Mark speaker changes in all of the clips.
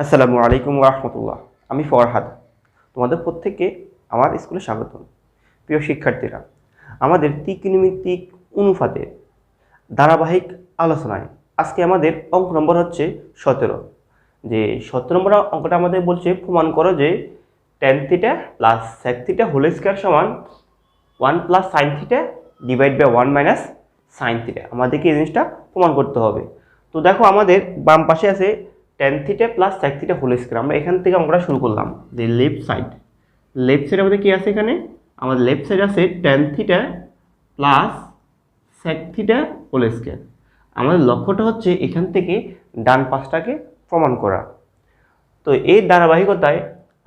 Speaker 1: আসসালামু আলাইকুম রাহমাতুল্লাহ। আমি ফরহাদ। তোমাদের প্রত্যেককে আমার স্কুলে স্বাগতম। প্রিয় শিক্ষার্থীরা, আমাদের ত্রিকোণমিতিক অনুপাতের ধারাবাহিক আলোচনায় আজকে আমাদের অঙ্ক নম্বর হচ্ছে 17। যে 17 নম্বর অঙ্কটা আমাদের বলছে প্রমাণ করো যে tan theta plus sec theta whole square সমান 1 plus sin theta divide by 1 minus sin theta. আমাদেরকে এই জিনিসটা প্রমাণ করতে হবে। তো দেখো আমাদের বাম পাশে আছে tan theta plus sec theta whole square. আমরা এখান থেকে অঙ্কটা শুরু করলাম। যে লেফট সাইড আমাদের কি আছে এখানে? আমাদের লেফট সাইড আছে tan theta plus sec theta whole square. আমাদের লক্ষ্যটা হচ্ছে এখান থেকে ডান পাশটাকে প্রমাণ করা। তো এই ধারাবাহিকতায়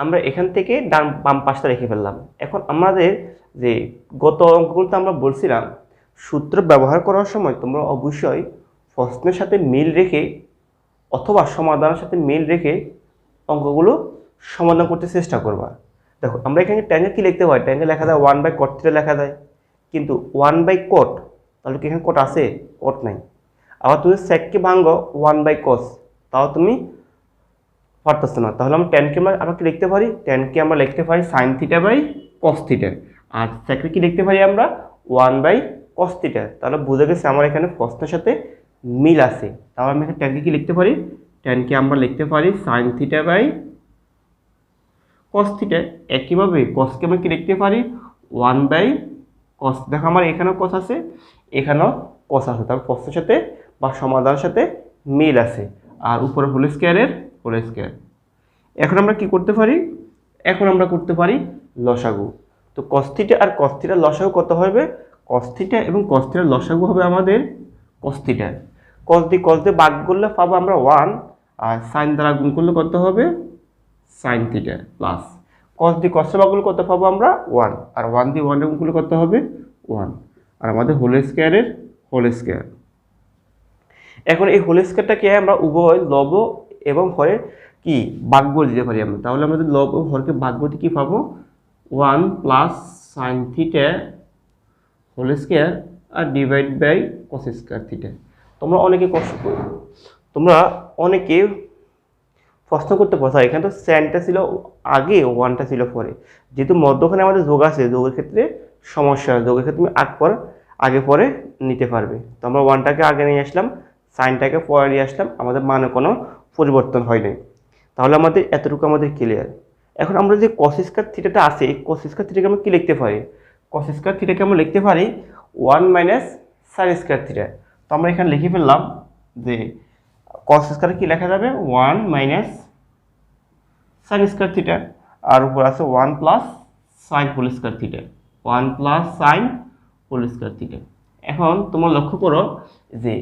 Speaker 1: আমরা এখান থেকে বাম পাশটা রেখে ফেললাম। এখন আমাদের যে গত অঙ্কগুলোতে আমরা বলছিলাম সূত্র ব্যবহার করার সময় তোমরা অবশ্যই প্রশ্নের সাথে মিল রেখে অথবা সমাধানের সাথে মিল রেখে অঙ্কগুলো সমাধান করতে চেষ্টা করবা। দেখো আমরা এখানে ট্যাঙ্কে কী লিখতে পারি? ট্যাঙ্কে লেখা যায় 1/cot থিটা লেখা যায়, কিন্তু 1/cot তাহলে কি এখানে cot আছে? cot নাই। আবার তুমি সেককে ভাঙো 1/cos, তাও তুমি পারতেছ না। তাহলে আমরা ট্যানকে আমরা কি লিখতে পারি? ট্যানকে আমরা লিখতে পারি sine theta by cos theta. আর সেককে কি লিখতে পারি আমরা? 1/cos theta. তাহলে বুঝে গেছে আমার এখানে প্রশ্নের সাথে মিল আছে। তাহলে আমি এখানে ট্যানকে কি লিখতে পারি? ট্যানকে আমরা লিখতে পারি sine theta by cos theta. একইভাবে কসকে আমরা কি লিখতে পারি? 1/cos। দেখো আমার এখানেও কস আছে, এখানেও কস আছে। তাহলে প্রশ্নের সাথে বা সমাধানের সাথে মিল আছে। আর উপরে হোল স্কয়ারের হোল স্কয়ার। এখন আমরা কি করতে পারি? এখন আমরা করতে পারি লসাগু। তো cos থিটা আর cos থিটার লসাগু কত হবে? cos থিটা এবং cos থিটার লসাগু হবে আমাদের cos থিটা। cos দিয়ে ভাগ করলে পাবো আমরা 1, আর sin দ্বারা গুণ করলে কত হবে? sin থিটা প্লাস cos দিয়ে cos ভাগ করলে কত পাবো আমরা? 1, আর 1 দিয়ে 1 গুণ করলে কত হবে? 1, আর আমাদের হোল স্কয়ারের হোল স্কয়ার। এখন এই হোল স্কয়ারটাকে আমরা উভয় লব এবং হরে কি ভাগ্য দিতে পারি আমরা। তাহলে আমাদের লব ও হরকে ভাগ্য দিয়ে কি পাবো? 1 plus sine theta whole square আর divide by cos square theta. তোমরা অনেকে প্রশ্ন করতে পারছো এখানে তো সাইনটা ছিল আগে, ওয়ানটা ছিল পরে। যেহেতু মধ্যখানে আমাদের যোগ আছে, যোগের ক্ষেত্রে সমস্যা, যোগের ক্ষেত্রে তুমি আগে পরে নিতে পারবে। তো আমরা ওয়ানটাকে আগে নিয়ে আসলাম, সাইনটাকে পরে নিয়ে আসলাম, আমাদের মানে কোনো পরিবর্তন হয় নাই। তাহলে আমাদের এতটুকু আমাদের ক্লিয়ার। এখন আমরা যে কস স্কয়ার থিটাটা আছে, এই কস স্কয়ার থিটাকে আমরা কি লিখতে পারি? কস স্কয়ার থিটাকে আমরা লিখতে পারি 1 মাইনাস সাইন স্কয়ার থিটা। তো আমরা এখানে লিখে ফেললাম যে কস স্কয়ার কি লেখা যাবে? 1 মাইনাস সাইন স্কয়ার থিটা, আর উপর আছে 1 plus sine whole square theta. 1 plus sine whole square theta. এখন তোমরা লক্ষ্য করো যে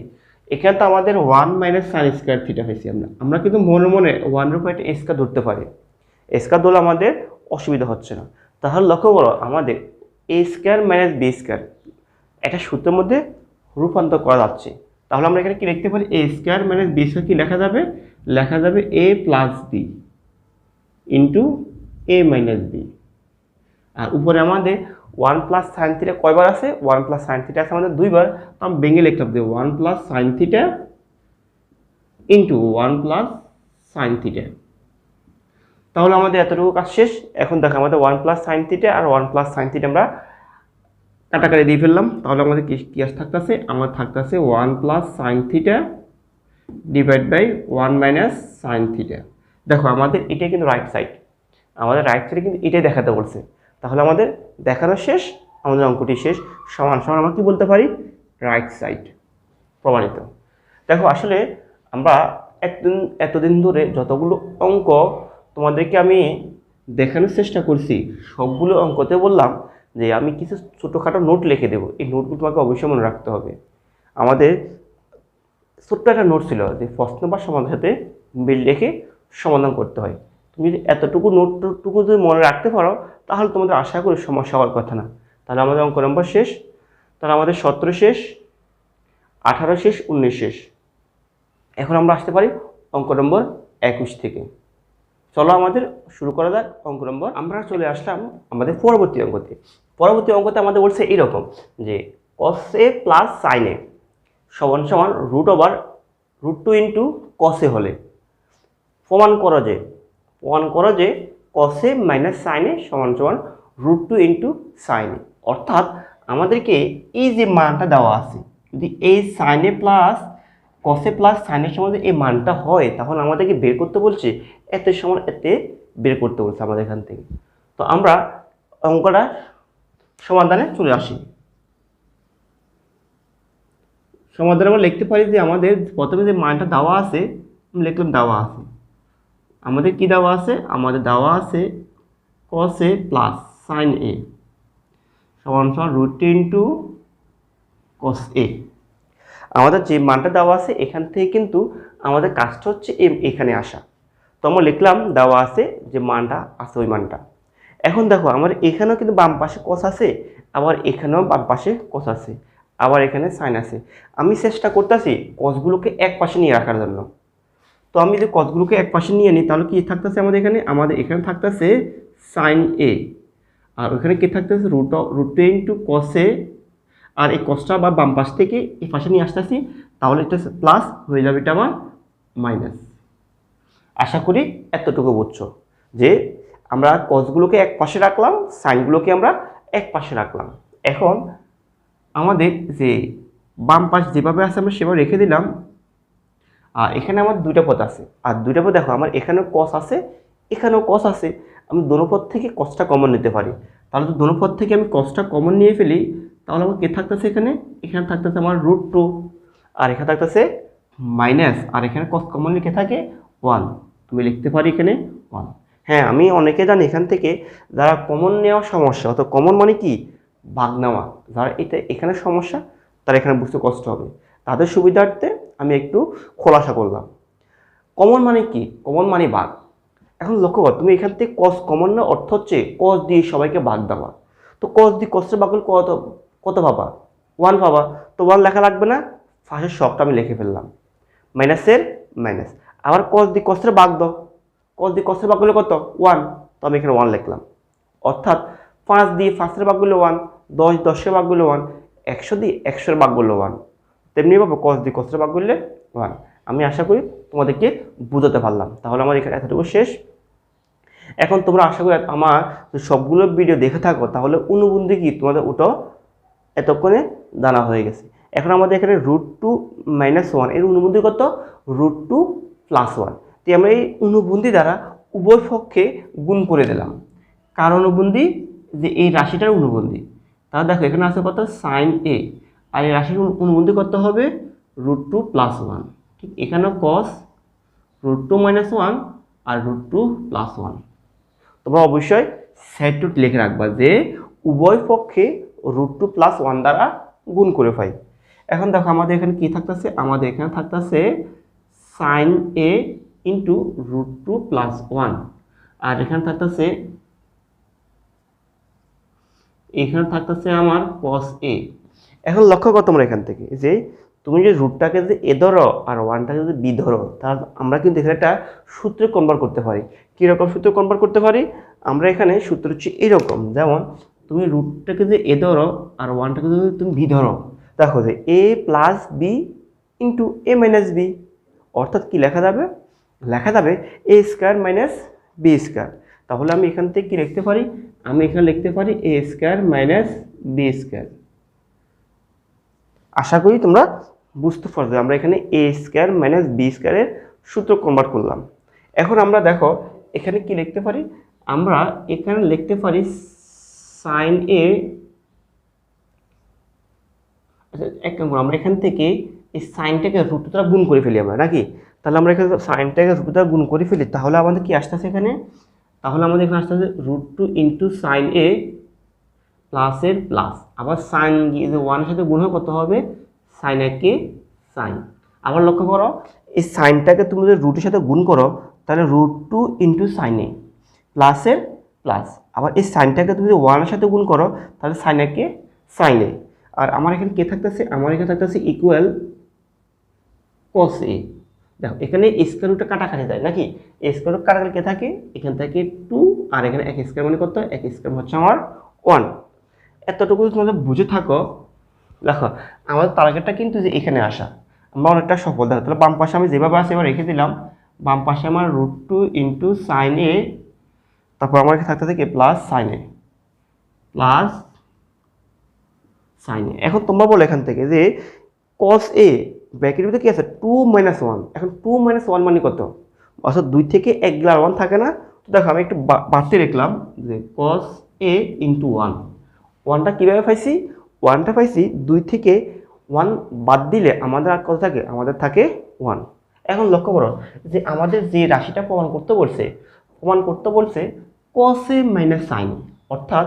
Speaker 1: এখানে তো আমাদের 1 মাইনাস সাইন স্কয়ার থিটা হয়েছে। আমরা কিন্তু মনে মনে 1 এর উপর একটা স্কয়ার ধরতে পারি। স্কয়ার ধরলে আমাদের অসুবিধা হচ্ছে না। তাহলে লক্ষ্য করো আমাদের এ স্কয়ার মাইনাস বি স্কয়ার একটা সূত্রের মধ্যে রূপান্তর করা যাচ্ছে। তাহলে আমরা এখানে কি লিখতে পারি? এ স্কয়ার মাইনাস বি স্কয়ার কি লেখা যাবে? লেখা যাবে এ প্লাস বি ইন্টু এ মাইনাস বি। আর উপরে আমাদের 1 প্লাস সাইন থিটা কয়বার আছে? 1 প্লাস সাইন থিটা আছে আমাদের 2 বার। তো আমি ভেঙে লিখলাম যে 1 plus sine theta into 1 plus sine theta. তাহলে আমাদের এতটুকু কাজ শেষ। এখন দেখো আমাদের 1 প্লাস সাইন থিটা আর 1 প্লাস সাইন থিটা আমরা কাটাকাটি দিয়ে ফেললাম। তাহলে আমাদের কি আর থাকতেছে? আমার থাকতেছে 1 plus sine theta divide by 1 minus sine theta. দেখো আমাদের এটাই কিন্তু রাইট সাইড, আমাদের রাইট সাইডে কিন্তু এটাই দেখাতে বলছে। তাহলে আমাদের দেখানো শেষ, আমাদের অঙ্কটি শেষ। সমান সমান আমরা কি বলতে পারি? রাইট সাইড প্রমাণিত। দেখো আসলে আমরা এতদিন ধরে যতগুলো অঙ্ক তোমাদেরকে আমি দেখানোর চেষ্টা করছি, সবগুলো অঙ্কতে বললাম যে আমি কিছু ছোটোখাটো নোট লিখে দেবো। এই নোটগুলো তোমাকে অবশ্যই মনে রাখতে হবে। আমাদের ছোট্ট একটা নোট ছিল যে প্রশ্ন বা সমাধানের সাথে মিল রেখে সমাধান করতে হয়। তুমি যদি এতটুকু নোটটুকু যদি মনে রাখতে পারো তাহলে তোমাদের আশা করি সমস্যা হওয়ার কথা না। তাহলে আমাদের অঙ্ক নম্বর শেষ। তাহলে আমাদের 17 শেষ, 18 শেষ, 19 শেষ। এখন আমরা আসতে পারি অঙ্ক নম্বর 21 থেকে। চলো আমাদের শুরু করা যাক অঙ্ক নম্বর। আমরা চলে আসলাম আমাদের পরবর্তী অঙ্কতে। আমাদের বলছে এইরকম যে cos a plus sin a সমান সমান √2 ইন্টু cos a হলে প্রমাণ করো যে cos a minus sin a সমান সমান √2 ইন্টু sin a। অর্থাৎ আমাদেরকে এই যে মানটা দেওয়া আছে, যদি এই sin a plus cos a plus sin a সমান এই মানটা হয়, তাহলে আমাদেরকে বের করতে বলছে এতে সমান এতে বের করতে বলছে আমাদের এখান থেকে। তো আমরা অঙ্কটা সমাধানে চলে আসি। সমাধানে আমরা লিখতে পারি যে আমাদের প্রথমে যে মানটা দেওয়া আছে, লিখলাম দেওয়া আছে, আমাদের কি দেওয়া আছে, আমাদের দেওয়া আছে cos a plus sin a সমান সমান √2 ইন্টু cos a। আমাদের যে মানটা দেওয়া আছে এখান থেকে কিন্তু আমাদের কাজটা হচ্ছে এখানে আসা। তো আমরা লিখলাম দেওয়া আছে যে মানটা আছে ওই মানটা। এখন দেখো আমার এখানেও কিন্তু বাম পাশে cos আছে, আবার এখানেও বাম পাশে cos আছে, আবার এখানে sin আছে। আমি চেষ্টা করতেছি cosগুলোকে এক পাশে নিয়ে রাখার জন্য। তো আমি যদি cosগুলোকে এক পাশে নিয়ে নিই তাহলে কি থাকতেছে আমাদের এখানে থাকতেছে sin a, আর ওখানে কি থাকতেছে √2 ইন্টু cos a, আর এই cosটা বা বাম পাশ থেকে এই পাশে নিয়ে আসতেছি, তাহলে এটা প্লাস হয়ে যাবে, এটা আমার মাইনাস। আশা করি এতটুকু বুঝছো যে আমরা cosগুলোকে এক পাশে রাখলাম, সাইনগুলোকে আমরা এক পাশে রাখলাম। এখন আমাদের যে বাম পাশ যেভাবে আছে আমরা সেভাবে রেখে দিলাম। আর এখানে আমার দুইটা পদ আছে, আর দুইটা পদ দেখো আমার এখানেও cos আছে, এখানেও cos আছে। আমি দোনো পদ থেকে cosটা কমন নিতে পারি। তাহলে তো দোনো পদ থেকে আমি cosটা কমন নিয়ে ফেলি, তাহলে আমার কে থাকতেছে এখানে থাকতেছে আমার √2, আর এখানে থাকতেছে মাইনাস, আর এখানে cos কমন লিখে থাকে 1, আমি লিখতে পারি এখানে 1। হ্যাঁ, আমি অনেকে জানি এখান থেকে যারা কমন নেওয়া সমস্যা, অর্থাৎ কমন মানে কি ভাগ নেওয়া, যারা এখানে সমস্যা তারা এখানে বুঝতে কষ্ট হবে, তাদের সুবিধার্থে আমি একটু খোলাসা করলাম। কমন মানে কি? কমন মানে ভাগ। এখন লক্ষ্য কর, তুমি এখান থেকে cos কমন না, অর্থ হচ্ছে cos দিয়ে সবাইকে ভাগ দেওয়া। তো cos দিয়ে cos এর ভাগ করলে কত পাবা? 1 পাবা। তো 1 লেখা লাগবে না, ফার্স্টের সবটা আমি লিখে ফেললাম, মাইনাসের মাইনাস। আবার cos দিয়ে cos এর ভাগ দাও, cos দিয়ে cos এর ভাগ করলে কত? 1, তো আমি এখানে 1 লিখলাম। অর্থাৎ 5 দিয়ে 5 এর ভাগ করলে 1, 10 এর ভাগ করলে 1, 100 দিয়ে 100 এর ভাগ করলে 1, তেমনি পাবো cos দিয়ে cos এর ভাগ করলে 1। আমি আশা করি তোমাদেরকে বুঝাতে পারলাম। তাহলে আমার এখানে এতটুকু শেষ। এখন তোমরা আশা করি আমার সবগুলো ভিডিও দেখে থাকো, তাহলে অনুবন্ধী কি তোমাদের ওটাও এতক্ষণে জানা হয়ে গেছে। এখন আমাদের এখানে √2 - 1 এর অনুবন্ধী কত? √2 + 1। তো আমরা এই অনুবন্ধী দ্বারা উভয় পক্ষে গুণ করে দিলাম। কার অনুবন্ধী? যে এই রাশিটার অনুবন্ধী। তাহলে দেখো এখানে আছে কত? sin a, আর এই রাশির অনুবন্ধী কত হবে? √2 + 1। ঠিক এখানেও cos √2 - 1 আর √2 + 1। তোমরা অবশ্যই সেটুট লিখে রাখবা যে উভয় পক্ষে √2 + 1 দ্বারা গুণ করে পাই। এখন দেখো আমাদের এখানে কি থাকতেছে? আমাদের এখানে থাকতেছে sin a ইন্টু √2 + 1, আর এখানে থাকতেছে আমার cos a। এখন লক্ষ্য করো তোমরা এখান থেকে যে তুমি যে রুটটাকে যদি এ ধরো আর 1টাকে যদি বি ধরো, তাহলে আমরা কিন্তু এখানে একটা সূত্রে কনভার্ট করতে পারি। কীরকম সূত্রে কনভার্ট করতে পারি? আমরা এখানে সূত্র হচ্ছে এরকম, যেমন তুমি রুটটাকে যদি এ ধরো আর 1টাকে যদি তুমি বি ধরো, দেখো যে a + b into a - b, অর্থাৎ কি লেখা যাবে? লেখা যাবে a² - b²। তাহলে আমি এখান থেকে কি লিখতে পারি? আমি এখানে লিখতে পারি a² - b²। আশা করি তোমরা বুঝতে পারবে আমরা এখানে a² - b² এর সূত্র কনভার্ট করলাম। এখন আমরা দেখো এখানে কি লিখতে পারি? আমরা এখানে লিখতে পারি sin a, আচ্ছা এক কাম করো, আমরা এখান থেকে এই সাইনটাকে √2 দ্বারা গুণ করে ফেলি আমরা, নাকি? তাহলে আমরা এখানে সাইনটাকে √2 দ্বারা গুণ করে ফেলি, তাহলে আমাদের কি আসতেছে এখানে? তাহলে আমাদের এখানে আসতেছে √2 ইন্টু sin a প্লাসের প্লাস, আবার সাইন যে 1 এর সাথে গুণ হয় কত হবে? sin a কে সাইন। আবার লক্ষ্য করো এই সাইনটাকে তুমি যদি √এর সাথে গুণ করো, তাহলে √2 ইন্টু sin a প্লাসের প্লাস, আবার এই সাইনটাকে তুমি যদি 1 এর সাথে গুণ করো, তাহলে sin a K sin a। আর আমার এখানে কে থাকতেছে? আমার এখানে থাকতেছে ইকুয়াল cos a। দেখো এখানে স্কয়ার রুটটা কাটাকাটি যায়, নাকি? স্কয়ার রুট কাটাকাটি কে থাকে? এখান থেকে 2, আর এখানে x² মানে কত? x² হচ্ছে আমার 1। এতটুকু তোমাদের বুঝে থাকো। দেখো আমাদের টার্গেটটা কিন্তু যে এখানে আসা, আমরা অনেকটা সফল। দেখো তাহলে বাম পাশে আমি যেভাবে আছে এবার রেখে দিলাম, বাম পাশে আমার √2 ইন্টু সাইন এ, তারপর আমার এখানে থাকতে থাকে plus sign A, plus sign এ। এখন তোমরা বলো এখান থেকে যে কস এ ব্র্যাকেটের ভিতরে কি আছে 2 - 1, এখন 2 - 1 মানে কত? অর্থাৎ 2 থেকে 1 গেলে আর 1 থাকে না। তো দেখো আমি একটু বাড়তে লিখলাম যে কস এ ইন্টু 1, 1টা কীভাবে পাইছি? 1টা পাইছি 2 থেকে 1 বাদ দিলে আমাদের আর কত থাকে? আমাদের থাকে 1। এখন লক্ষ্য করো যে আমাদের যে রাশিটা প্রমাণ করতে বলছে কস এ মাইনাস সাইন, অর্থাৎ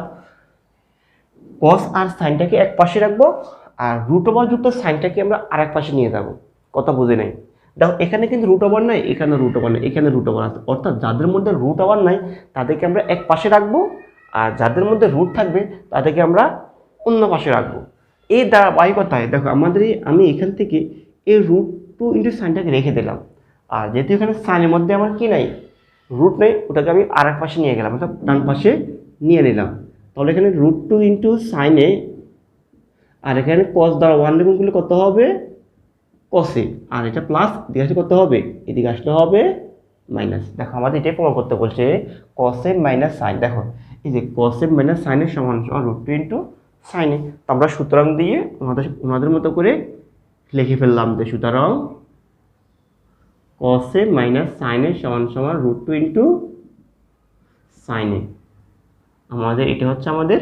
Speaker 1: কস আর সাইনটাকে এক পাশে রাখবো আর √ যুক্ত সাইনটাকে আমরা আরেক পাশে নিয়ে যাব। কথা বুঝে নাই? দেখো এখানে কিন্তু √ নাই, এখানে √ নাই, এখানে √ আছে, অর্থাৎ যাদের মধ্যে √ নাই তাদেরকে আমরা এক পাশে রাখবো, আর যাদের মধ্যে রুট থাকবে তাদেরকে আমরা অন্য পাশে রাখবো। এই ধারাবাহিকতায় দেখো আমি এখান থেকে এই √2 ইন্টু সাইনটাকে রেখে দিলাম, আর যেহেতু এখানে সাইনের মধ্যে আমার কি নাই? রুট নেই, ওটাকে আমি আরেক পাশে নিয়ে গেলাম, অর্থাৎ ডান পাশে নিয়ে নিলাম। তাহলে এখানে √2 ইন্টু সাইনে, আর এখানে কস দ্বারা 1 গুণ করলে কত হবে? কসে, আর এটা প্লাস এদিকে আসলে কত হবে? এদিকে আসলে হবে মাইনাস। দেখো আমাদের এটাই প্রমাণ করতে বলছে কসে মাইনাস সাইন। দেখো এই যে কসে মাইনাস সাইনের সমান √2 ইন্টু সাইনে। তো আমরা সুতরাং দিয়ে ওনাদের মতো করে লিখে ফেললাম যে সুতরাং কসে মাইনাস সাইনের সমান √2 ইন্টু সাইনে। আমাদের এটা হচ্ছে আমাদের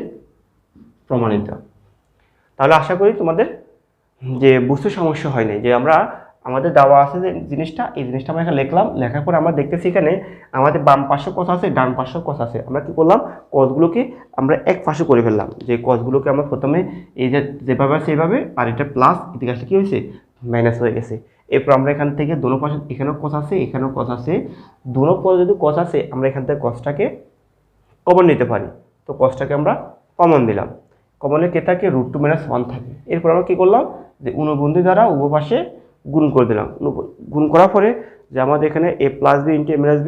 Speaker 1: প্রমাণিত। তাহলে আশা করি তোমাদের যে বুঝতে সমস্যা হয় নাই, যে আমাদের দেওয়া আছে যে জিনিসটা, এই জিনিসটা আমরা এখানে লিখলাম, লেখার পর আমরা দেখতেছি এখানে আমাদের বাম পাশে কথা আছে, ডান পাশে কথা আছে। আমরা কি করলাম? কসগুলোকে আমরা এক পাশে করে ফেললাম, যে কসগুলোকে আমরা প্রথমে এই যে যেভাবে আছে এইভাবে, আর এটা প্লাস এদিকে আসলে কি হয়েছে? মাইনাস হয়ে গেছে। এরপর আমরা এখান থেকে দোনো পাশে, এখানেও কস আছে এখানেও কস আছে, দোনো পদে যদি কস আছে আমরা এখান থেকে কসটাকে কমন নিতে পারি। তো কসটাকে আমরা কমন দিলাম, কমনে কে থাকে? √2 - 1 থাকে। এরপর আমরা কী করলাম? যে উনবন্ধী দ্বারা উভয় পাশে গুণ করে দিলাম। গুণ করার পরে যে আমাদের এখানে a + b × a - b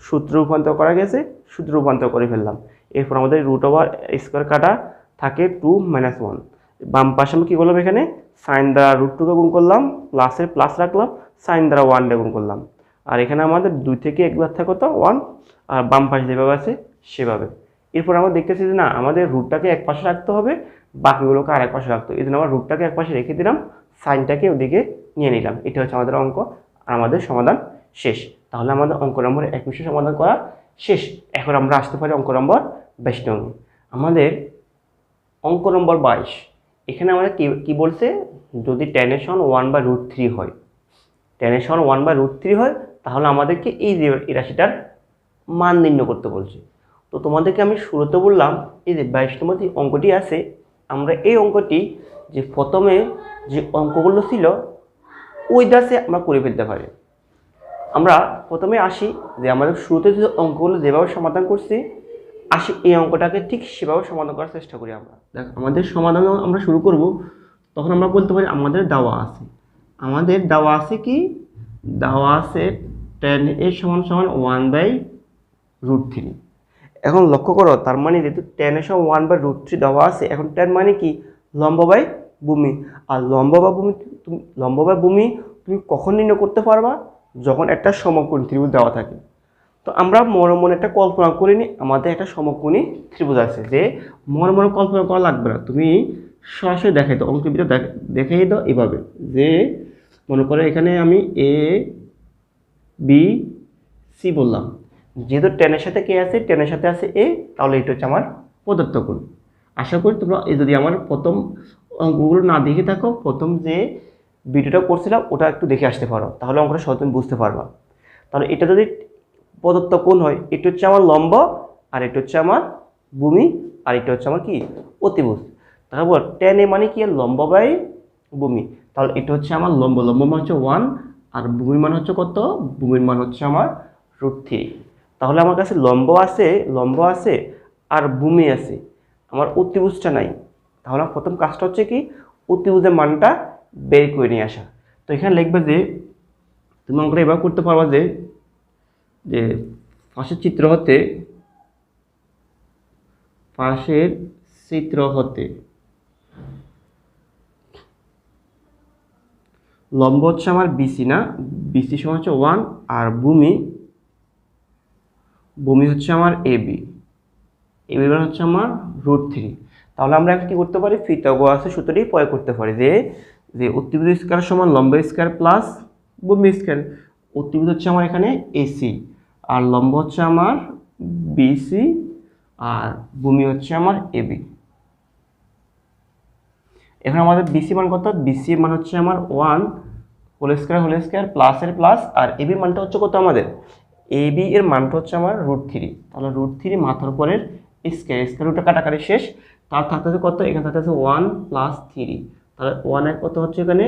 Speaker 1: সূত্র রূপান্তর করা গেছে, সূত্র রূপান্তর করে ফেললাম। এরপর আমাদের √² কাটা থাকে 2 - 1। বাম পাশে আমি কী করলাম? এখানে সাইন দ্বারা √2কে গুণ করলাম, প্লাসের প্লাস রাখলাম, সাইন দ্বারা 1 দিয়ে গুণ করলাম। আর এখানে আমাদের 2 থেকে 1 বাদ থাকে কত? 1, আর বাম পাশে যেভাবে আছে সেভাবে। এরপর আমরা দেখতেছি যে না, আমাদের রুটটাকে এক পাশে রাখতে হবে, বাকিগুলোকে আর এক পাশে রাখতে হবে। এই জন্য আমরা রুটটাকে এক পাশে রেখে দিলাম, সাইনটাকে ওদিকে নিয়ে নিলাম। এটা হচ্ছে আমাদের অঙ্ক, আর আমাদের সমাধান শেষ। তাহলে আমাদের অঙ্ক নম্বর 21 সমাধান করা শেষ। এখন আমরা আসতে পারি অঙ্ক নম্বর 22। আমাদের অঙ্ক নম্বর 22, এখানে আমাদের কি বলছে? যদি tan এর সমান 1/√3 হয়, tan এর সমান 1/√3 হয়, তাহলে আমাদেরকে এই রাশিটার মান নির্ণয় করতে বলছে। তো তোমাদেরকে আমি শুরুতে বললাম এই যে 22 নম্বর যে অঙ্কটি আছে, আমরা এই অঙ্কটি যে প্রথমে যে অঙ্কগুলো ছিল ওই দাসে আমরা করে ফেলতে পারি। আমরা প্রথমে আসি যে আমাদের শুরুতে যে অঙ্কগুলো যেভাবে সমাধান করছি, আসি এই অঙ্কটাকে ঠিক সেভাবে সমাধান করার চেষ্টা করি। আমরা দেখ আমাদের সমাধান আমরা শুরু করব, তখন আমরা বলতে পারি আমাদের দেওয়া আছে কি? দেওয়া আছে tan এর সমান 1/√3। এখন লক্ষ্য করো, তার মানে যেহেতু tan এর সমান 1/√3 দেওয়া আছে, এখন tan মানে কি? লম্ব বাই ভূমি। আর লম্ব বাই ভূমি তুমি কখন নির্ণয় করতে পারবা? যখন একটা সমকোণী ত্রিভুজ দেওয়া থাকে। তো আমরা মনে একটা কল্পনা করে নিই, আমাদের একটা সমকোণী ত্রিভুজ আছে। যে মনে কল্পনা করা লাগবে না, তুমি সরাসরি দেখাই দাও, অঙ্কের ভিতরে দেখাই দাও এভাবে। যে মনে করো এখানে আমি ABC বললাম, যেহেতু tan এর সাথে কে আছে? tan এর সাথে আছে a, তাহলে এটা হচ্ছে আমার প্রদত্ত কোণ। আশা করি তোমরা যদি আমার প্রথম অঙ্কগুলো না দেখে থাকো, প্রথম যে ভিডিওটা করছিলাম ওটা একটু দেখে আসতে পারো, তাহলে অঙ্কটা সহজে তুমি বুঝতে পারবা। তাহলে এটা যদি প্রদত্ত কোণ হয়, এটা হচ্ছে আমার লম্ব, আর এটা হচ্ছে আমার ভূমি, আর এটা হচ্ছে আমার কি? অতিভুজ। তারপর tan a মানে কি? লম্ব বাই ভূমি। তাহলে এটা হচ্ছে আমার লম্ব মান হচ্ছে 1, আর ভূমির মান হচ্ছে কত? ভূমির মান হচ্ছে আমার √3। তাহলে আমার কাছে লম্ব আছে আর ভূমি আছে, আমার অতিভুজটা নাই। তাহলে আমার প্রথম কাজটা হচ্ছে কি? অতিভুজের মানটা বের করে নিয়ে আসা। তো এখানে লিখবে যে তুমি অঙ্কটা এবার করতে পারবা যে পাশের চিত্র হতে লম্ব হচ্ছে আমার বিসি না, বিসি সমান হচ্ছে 1, আর ভূমি হচ্ছে আমার এবি, এবি মান হচ্ছে আমার √3। তাহলে আমরা এখন কি করতে পারি, পিথাগোরাসের সূত্রটি প্রয়োগ করতে পারি যে যে অতিভুজ স্কয়ার সমান লম্ব স্কয়ার প্লাস ভূমি স্কয়ার। অতিভুজ হচ্ছে আমার এখানে এসি, আর লম্ব হচ্ছে আমার বিসি, আর ভূমি হচ্ছে আমার এবি। এখন আমাদের বিসি মান কত, বিসি মান হচ্ছে আমার 1 হোল স্কয়ার প্লাসের প্লাস, আর এবি মানটা হচ্ছে কত আমাদের, এবি এর মানটা হচ্ছে আমার √3। তাহলে √3 মাথার উপরের স্কয়ার রুটটা কাটাকাটি শেষ, তার থাকতেছে কত, এখানে থাকতেছে 1 + 3, তাহলে 1 এর কত হচ্ছে এখানে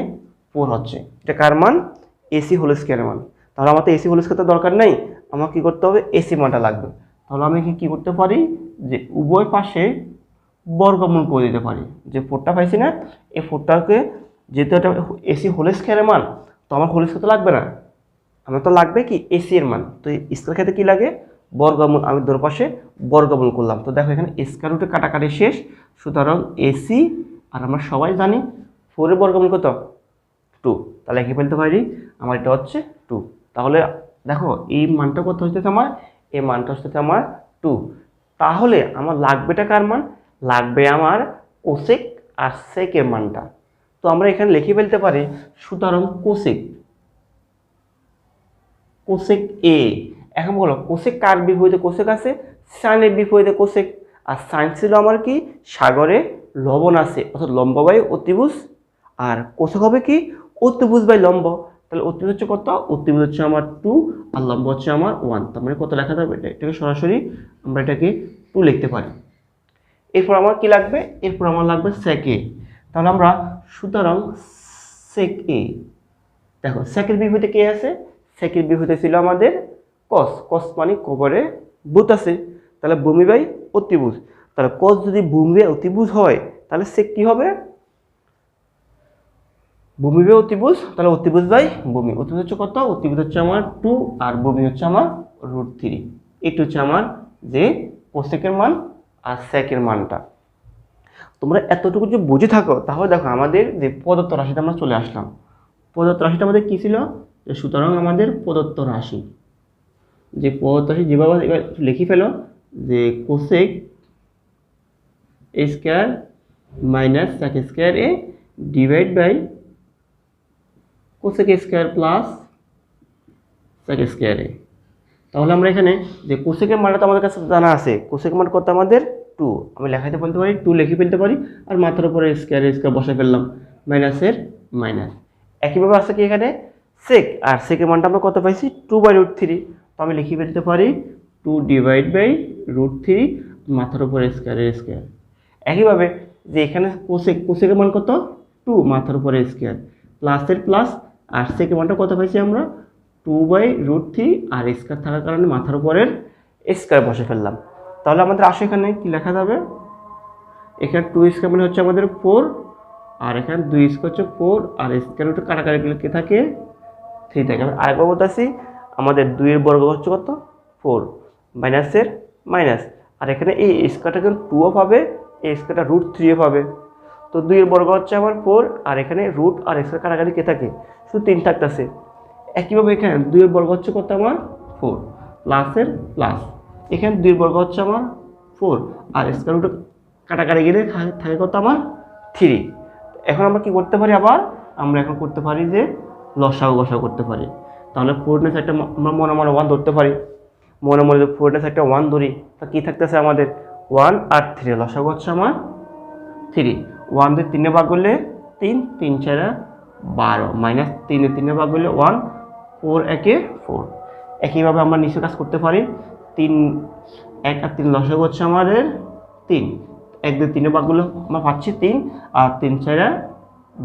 Speaker 1: 4 হচ্ছে। এটা কার মান, এসি হোল স্কয়ারের মান। তাহলে আমার তো এসি হোল স্কয়ার তো দরকার নেই, আমার কি করতে হবে, এসি মানটা লাগবে। তাহলে আমি কি করতে পারি, যে উভয় পাশে বর্গমূল করে দিতে পারি। যে 4টা পাইছি না, এই 4টাকে যেহেতু এটা এসি হোল স্কয়ারের মান, তো আমার হোল স্কয়ার তো লাগবে না, আমার তো লাগবে কি এসি এর মান। তো স্কয়ার ক্ষেত্রে কি লাগে, বর্গমূল। আমি দুই পাশে বর্গমূল করলাম। তো দেখো এখানে স্কয়ার রুটে কাটাকাটি শেষ, সুতরাং এসি, আর আমরা সবাই জানি 4 এর বর্গমূল কত, 2। তাহলে কি বলতে পারি, আমার এটা হচ্ছে 2। তাহলে দেখো এই মানটা কত হচ্ছে আমার, এই মানটা হচ্ছে আমার 2। তাহলে আমার লাগবেটা কার মান, লাগবে আমার কোসেক আর সেকের মানটা। তো আমরা এখানে লিখে ফেলতে পারি, সুতরাং কোসেক এ। এখন বলো কোসেক কার বিপরীতে কোসেক আছে, সাইনের বিপরীতে কোসেক। আর সাইন ছিল আমার কি, সাগরে লবণ আছে, অর্থাৎ লম্ব বাই অতিভুজ। আর কোসেক হবে কি, অতিভুজ বাই লম্ব। তাহলে অতিভুজ হচ্ছে কত, অতিভুজ হচ্ছে আমার 2, আর লম্ব হচ্ছে আমার 1। তার মানে কত লেখা যাবে, এটাকে সরাসরি আমরা এটাকে 2 লিখতে পারি। এরপর আমার কি লাগবে, এরপর আমার লাগবে সেক এ। তাহলে আমরা সুতরাং সেক এ, দেখো সেকের বিপরীতে কে আছে, সেকের বিপরীতে ছিল আমাদের কস মানে কবরে ভূত আছে। তাহলে ভূমি বাই অতিভুজ। তাহলে কস যদি ভূমি বাই অতিভুজ হয়, তাহলে সেক কি হবে, ভূমি বাই অতিভুজ। তাহলে অতিভুজ বাই ভূমি। অতিভুজ হচ্ছে কত, অতিভুজ হচ্ছে আমার 2, আর ভূমি হচ্ছে আমার √3। এটা হচ্ছে আমার যে কোসেকের মান আর সেকের মানটা। তোমরা এতটুকু যদি বুঝে থাকো, তাহলে দেখো আমাদের যে প্রদত্ত রাশিটা আমরা চলে আসলাম। প্রদত্ত রাশিটা আমাদের কি ছিল, যে সুতরাং আমাদের প্রদত্ত রাশি, যে প্রদত্ত রাশি যেভাবে লিখে ফেলো, যে cosec A square minus sec square A divide by cosec square plus sec square A. তাহলে আমরা এখানে যে কোসেকের মানটা তো আমাদের কাছে জানা আছে, কোসেকের মান কত আমাদের 2, আমি লেখাইতে বলতে পারি 2 লিখে ফেলতে পারি, আর মাথার উপরে স্কয়ার বসে ফেললাম, মাইনাসের মাইনাস। একইভাবে আছে কি এখানে সেক, আর সেকের মানটা আমরা কত পাইছি 2/√3। তো আমি লিখে ফেলতে পারি 2 ডিভাইড বাই √3, মাথার উপরে স্কয়ার। একইভাবে যে এখানে কোসেকের মান কত 2, মাথার উপরে স্কয়ার, প্লাসের প্লাস, আর সেকের মানটা কত পাইছি আমরা 2/√3, আর স্কয়ার থাকার কারণে মাথার উপরের স্কয়ার বসে ফেললাম। তাহলে আমাদের আসে এখানে কি লেখা যাবে, এখানে 2 স্কয়ার মানে হচ্ছে আমাদের 4, আর এখানে 2 স্কয়ার হচ্ছে 4, আর স্কয়ার রুটে কাটাকাটি গেলে কি থাকে 3 থাকে। আমি আরেকবার বলতেছি, আমাদের 2 এর বর্গ হচ্ছে কত 4, মাইনাসের মাইনাস, আর এখানে এই স্কয়ারটা কিন্তু 2ও পাবে, এই স্কয়ারটা √3ও পাবে। তো 2 এর বর্গ হচ্ছে আমার 4, আর এখানে রুট আর স্কয়ার কাটাকাটি কে থাকে, শুধু 3 থাকতেছে। একইভাবে এখানে 2 এর বর্গ হচ্ছে কত আমার 4, প্লাসের প্লাস, এখানে 2 এর বর্গ হচ্ছে আমার 4, আর স্কয়ার রুট কাটাকাটি গেলে থাকে কত আমার 3। এখন আমরা কি করতে পারি, আবার আমরা এখন করতে পারি যে লসাগু গসাগু করতে পারি। তাহলে 4 এর সাইডটা আমরা মনে মনে 1 ধরতে পারি, মনে মনে 4 এর সাইডটা 1 ধরি, তা কি থাকতেছে আমাদের 1 আর 3, লসাগু হচ্ছে আমার 3। 1 দিয়ে 3 এ ভাগ করলে 3, 3 4 12, মাইনাস 3 এ 3 এ ভাগ করলে 1, 4 একে 4। একইভাবে আমরা নিচে কাজ করতে পারি, 3 1 আর 3 লসাগু হচ্ছে আমাদের 3, 1 দিয়ে 3 এ ভাগ করলে আমরা পাচ্ছি 3, আর 3 4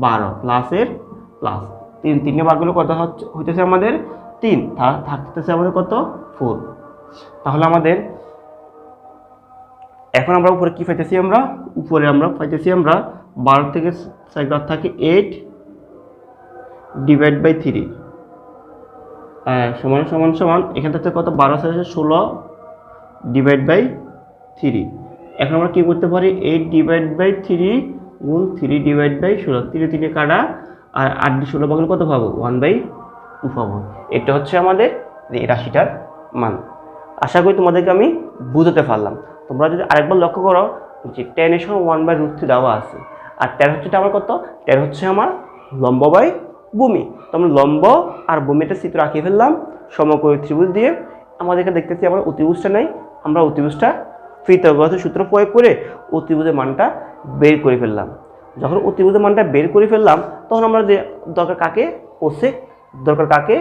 Speaker 1: 12, প্লাসের প্লাস, 3 3 এ ভাগ করলে কত হইতেছে আমাদের 3, থাকতেছে আমাদের কত 4। তাহলে আমাদের এখন আমরা উপরে কি পাইতেছি, আমরা উপরে আমরা পাইতেছি আমরা 12 থেকে 6 বাদ থাকে 8 ডিভাইড বাই 3, সমান সমান সমান এখান থেকে কত 12 আছে 16 ডিভাইড বাই 3। এখন আমরা কি করতে পারি, 8 ডিভাইড বাই 3 গুণ 3 ডিভাইড বাই 16, 3 3 কাটা, আর 8 দিয়ে 16 ভাগ হলে কত পাবো? 1/2 পাবো। এটা হচ্ছে আমাদের এই রাশিটার মান। আশা করি তোমাদেরকে আমি বুঝাতে পারলাম। তোমরা যদি আরেকবার লক্ষ্য করো যে 10 এর সমান 1/√3 দেওয়া আছে, আর 10 হচ্ছে আমার কত? 10 হচ্ছে আমার লম্ব বাই ভূমি। তো আমরা লম্ব আর ভূমিটা চিত্র আঁকিয়ে ফেললাম সমকোণী ত্রিভুজ দিয়ে। আমাদের এখানে দেখতেছি আমরা অতিভুজটা নেই, আমরা অতিভুজটা পৃথকঘাতের সূত্র প্রয়োগ করে অতিভুজের মানটা বের করে ফেললাম। যখন অতিভুজের মানটা বের করে ফেললাম তখন আমরা যে দরকার কাকে? কোসেক, দরকার কাকে?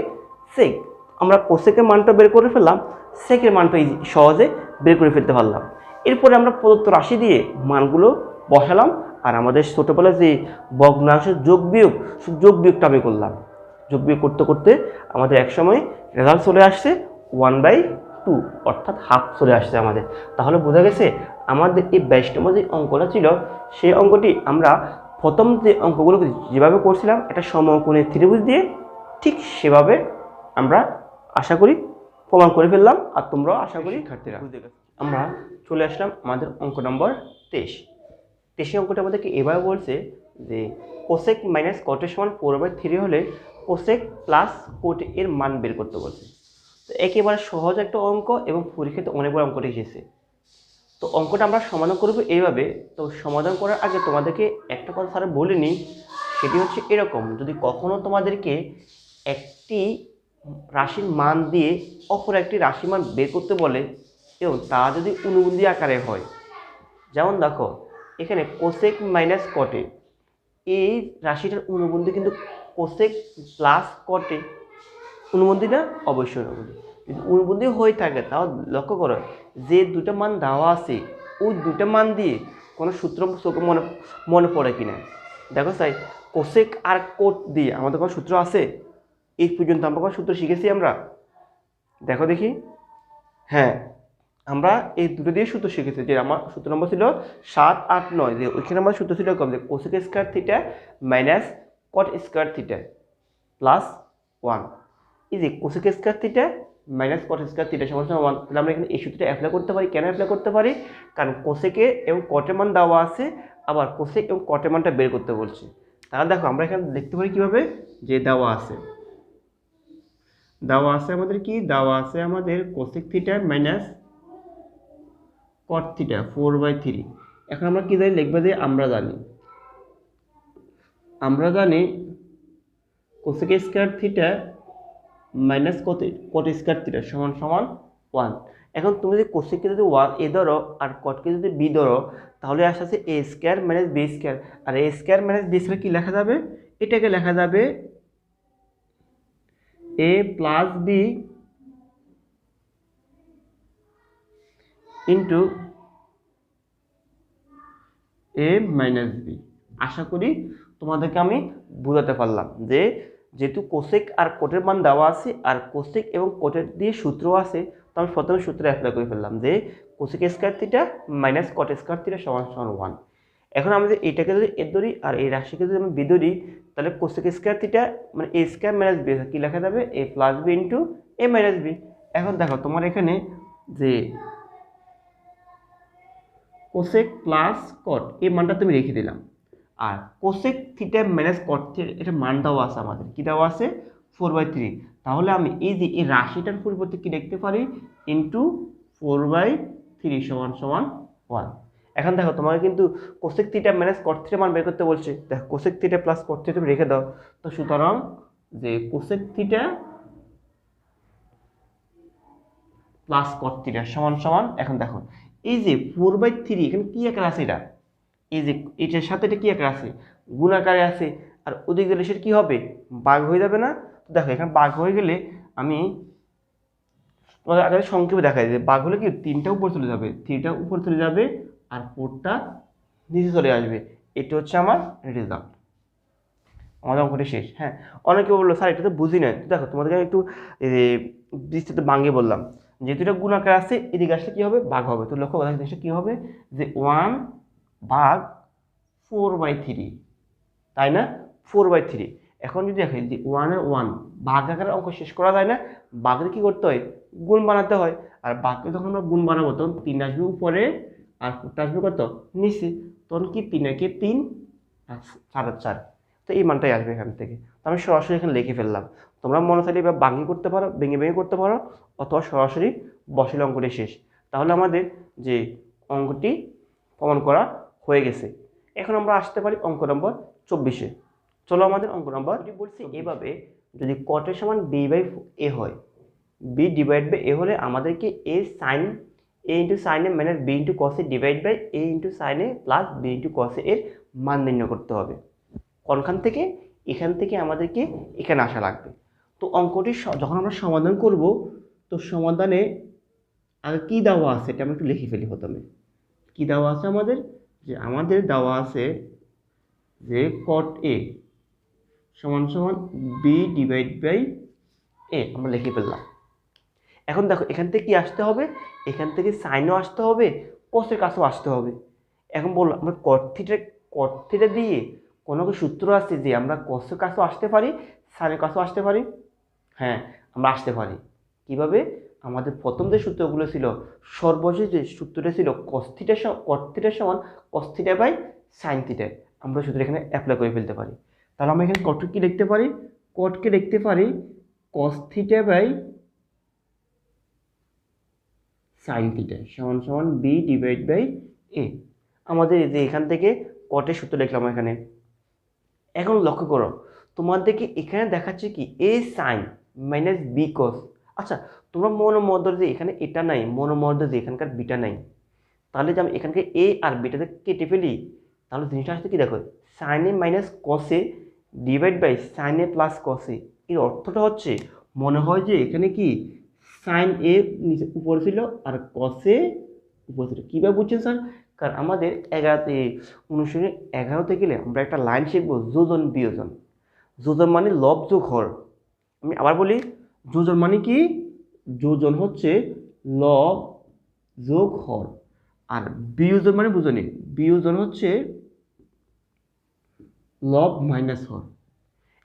Speaker 1: সেক। আমরা কোসেকের মানটা বের করে ফেললাম, সেকের মানটা সহজে বের করে ফেলতে পারলাম। এরপরে আমরা প্রদত্ত রাশি দিয়ে মানগুলো বসালাম, আর আমাদের ছোটোবেলায় যে ভগ্নাংশ যোগ বিয়োগটা আমি করলাম। যোগ বিয়োগ করতে করতে আমাদের একসময় রেজাল্ট চলে আসছে 1/2, অর্থাৎ হাফ চলে আসছে আমাদের। তাহলে বোঝা গেছে আমাদের এই 22তম যে অঙ্কটা ছিল সেই অঙ্কটি আমরা প্রথম যে অঙ্কগুলো যেভাবে করছিলাম একটা সমকোণী ত্রিভুজ দিয়ে, ঠিক সেভাবে আমরা আশা করি প্রমাণ করে ফেললাম। আর তোমরাও আশা করি শিক্ষার্থীরা আমরা চলে আসলাম আমাদের অঙ্ক নম্বর 23। অঙ্কটা আমাদেরকে এবার বলছে যে কোসেক মাইনাস কটের সমান 4/3 হলে কোসেক প্লাস কোট এর মান বের করতে বলছে। তো একেবারে সহজ একটা অঙ্ক এবং পরীক্ষাতে অনেকবার অঙ্কটা এসেছে। তো অঙ্কটা আমরা সমাধান করব এইভাবে। তো সমাধান করার আগে তোমাদেরকে একটা কথা স্যার বলে নিই, সেটি হচ্ছে এরকম: যদি কখনো তোমাদেরকে একটি রাশির মান দিয়ে অপর একটি রাশির মান বের করতে বলে এবং তা যদি অনুবন্ধী আকারে হয়, যেমন দেখো এখানে কোসেক মাইনাস কটে, এই রাশিটার অনুবন্ধী কিন্তু কোসেক প্লাস কটে। অনুবন্ধী না? অবশ্যই অনুবন্ধী। যদি অনুবন্ধী হয়ে থাকে তাও লক্ষ্য করো যে দুটো মান দেওয়া আছে ওই দুটো মান দিয়ে কোনো সূত্র মনে পড়ে কিনা। দেখো স্যার, কোসেক আর কোট দিয়ে আমাদের কোনো সূত্র আছে? এই পর্যন্ত আমরা কোনো সূত্র শিখেছি আমরা? দেখো দেখি। হ্যাঁ, আমরা এই দুটো দিয়ে সূত্র শিখেছি। যে আমার সূত্র নম্বর ছিল 7, 8, 9। যে ওইখানে আমার সূত্র ছিল কম, যে কোসেক স্কয়ার থিটা মাইনাস কট স্কয়ার থিটা প্লাস 1। এই যে কোসেক স্কয়ার থিটা মাইনাস কট স্কয়ার থিটা সমান 1। তাহলে আমরা এখানে এই সূত্রটা অ্যাপ্লাই করতে পারি। কেন অ্যাপ্লাই করতে পারি? কারণ কোসেকে এবং কটের মান দেওয়া আছে, আবার কোসেক এবং কটের মানটা বের করতে বলছে। তাহলে দেখো আমরা এখানে দেখতে পারি কীভাবে, যে দেওয়া আছে আমাদের কি দেওয়া আছে? আমাদের cosec theta minus cot theta 4/3। এখন আমরা কি জানি? লিখবে যে আমরা জানি কোসেক স্কয়ার থিটা মাইনাস কট স্কয়ার থিটা সমান 1। এখন তুমি যদি কোসেককে যদি এ ধরো আর কটকে যদি বি ধরো, তাহলে আসে আছে এ স্কয়ার মাইনাস বি স্কয়ার। আর এ স্কয়ার মাইনাস বি স্কয়ার কি লেখা যাবে? এটাকে লেখা যাবে এ প্লাস বি ইন্টু এ মাইনাস বি। আশা করি তোমাদেরকে আমি বোঝাতে পারলাম যে যেহেতু কোসেক আর কোটের মান দেওয়া আছে আর কোসেক এবং কোটের দিয়ে সূত্র আছে, তো আমি প্রথমে সূত্র অ্যাপ্লাই করে ফেললাম যে কোসেক স্কয়ার থিটা মাইনাস কট স্কয়ার থিটা সমান 1। এখন আমি যদি এটাকে যদি এ ধরি আর এই রাশিকে যদি আমি বি ধরি, তাহলে কোসেক স্কয়ার থিটা মানে এ স্কয়ার মাইনাস বি কি লেখা যাবে? এ প্লাস বি ইন্টু এ মাইনাস বি। এখন দেখো তোমার এখানে যে কোসেক প্লাস কট এই মানটা তুমি রেখে দিলাম, আর cosec theta minus cot theta এটা মান দেওয়া আছে আমাদের, কি দেওয়া আছে? 4/3। তাহলে আমি এই যে এই রাশিটার পরিবর্তে কি লিখতে পারি? ইন্টু 4/3 সমান 1। এখন দেখো তোমাকে কিন্তু cosec theta minus cot theta মান বের করতে বলছে। দেখো cosec theta plus cot theta তুমি রেখে দাও। তো সুতরাং যে cosec theta plus cot theta সমান এখন দেখো এই যে 4/3 এখানে কি আকার আছে? এটা এই যে এটার সাথে এটা কি আকার আছে? গুণ আকারে আছে। আর ওদিক গেলে সেটা কি হবে? ভাগ হয়ে যাবে না? তো দেখো এখানে ভাগ হয়ে গেলে আমি তোমাদের আগে সংক্ষেপে দেখাই যে ভাগ হলে কি 3টা উপর চলে যাবে, 3টা উপর চলে যাবে আর 4টা নিচে চলে আসবে। এটা হচ্ছে আমার রেজাল্ট। আমাদের অঙ্কটি শেষ। হ্যাঁ, অনেকে বললো স্যার এটা তো বুঝি না। দেখো তোমাদেরকে একটু বিস্তৃত ভাঙিয়ে বললাম, যেহেতু এটা গুণ আকার আছে এদিকে আসলে কী হবে? ভাগ হবে। তো লক্ষ্য করা জিনিসটা কী হবে? যে 1 ভাগ 4/3, তাই না? 4/3। এখন যদি দেখেন যে 1 আর 1 ভাগ আকারের অঙ্ক শেষ করা যায় না, ভাগের কী করতে হয়? গুণ বানাতে হয়। আর ভাগকে যখন আমরা গুণ বানাবো তখন 3 আসবে উপরে আর 4টা আসবে কত? নিচে। তখন কি 3 একে 3 আর 4 আর 4। তো এই মানটাই আসবে এখান থেকে। তো আমি সরাসরি এখানে লিখে ফেললাম। তোমরা মনে থাকলে বা ভাঙি করতে পারো, ভেঙে ভেঙে করতে পারো, অথবা সরাসরি বসালে অঙ্কটি শেষ। তাহলে আমাদের যে অঙ্কটি প্রমাণ করা হয়ে গেছে। এখন আমরা আসতে পারি অঙ্ক নম্বর 24-এ। চলো আমাদের অঙ্ক নম্বর বলছি এভাবে, যদি কটের সমান বি বাই এ হয়, বি ডিভাইড বাই এ হলে আমাদেরকে A sine A into sine A minus B into cos A divide by A into sine A plus B into cos এর মান নির্ণয় করতে হবে। কোনখান থেকে? এখান থেকে আমাদেরকে এখানে আসা লাগবে। তো অঙ্কটি যখন আমরা সমাধান করব, তো সমাধানে আগে কী দেওয়া আছে এটা আমি একটু লিখে ফেলি প্রথমে। কী দেওয়া আছে আমাদের? যে আমাদের দেওয়া আছে যে কট এ সমান সমান বি ডিভাইড বাই এ, আমরা লিখে ফেললাম। এখন দেখো এখান থেকে কি আসতে হবে? এখান থেকে সাইনও আসতে হবে, কসের কাছেও আসতে হবে। এখন বললো আমরা কট থিটা দিয়ে কোনো সূত্র আছে যে আমরা কসের কাছেও আসতে পারি, সাইনের কাছেও আসতে পারি। হ্যাঁ, আমরা আসতে পারি। কিভাবে? আমাদের প্রথম যে সূত্রগুলো ছিল, সর্বশেষ যে সূত্রটা ছিল কট থিটার সমান cos theta by sine theta, আমরা সূত্র এখানে অ্যাপ্লাই করে ফেলতে পারি। তাহলে আমরা এখানে কটকে কি লিখতে পারি? কটকে লিখতে পারি cos theta by sine theta সমান সমান বি ডিভাইড বাই এ। আমাদের যে এখান থেকে কটের সূত্র লিখলাম এখানে। এখন লক্ষ্য করো, তোমাদেরকে এখানে দেখাচ্ছে কি এ সাইন মাইনাস বি কস। আচ্ছা, তোমরা মনোমর্দ যে এখানে এটা নাই, মনোমর্দ যে এখানকার বিটা নাই, তাহলে যে আমি এখানকে এ আর বিটাতে কেটে ফেলি, তাহলে জিনিসটা আসছে কি দেখো, sine A minus cos A divide by sine A plus cos A. এর অর্থটা হচ্ছে মনে হয় যে এখানে কি সাইন এ নিচে উপরে ছিল আর কসে উপরে ছিল। কীভাবে বুঝছেন স্যার? কারণ আমাদের অনুশীলনে 11-তে গেলে আমরা একটা লাইন শিখবো, যোজন বিয়োজন। যোজন মানে লব যোগ হর। আমি আবার বলি, যোজন মানে কি? যোজন হচ্ছে লব যোগ হর, আর বিয়োজন মানে বুঝে নিন, বিয়োজন হচ্ছে লব মাইনাস হর।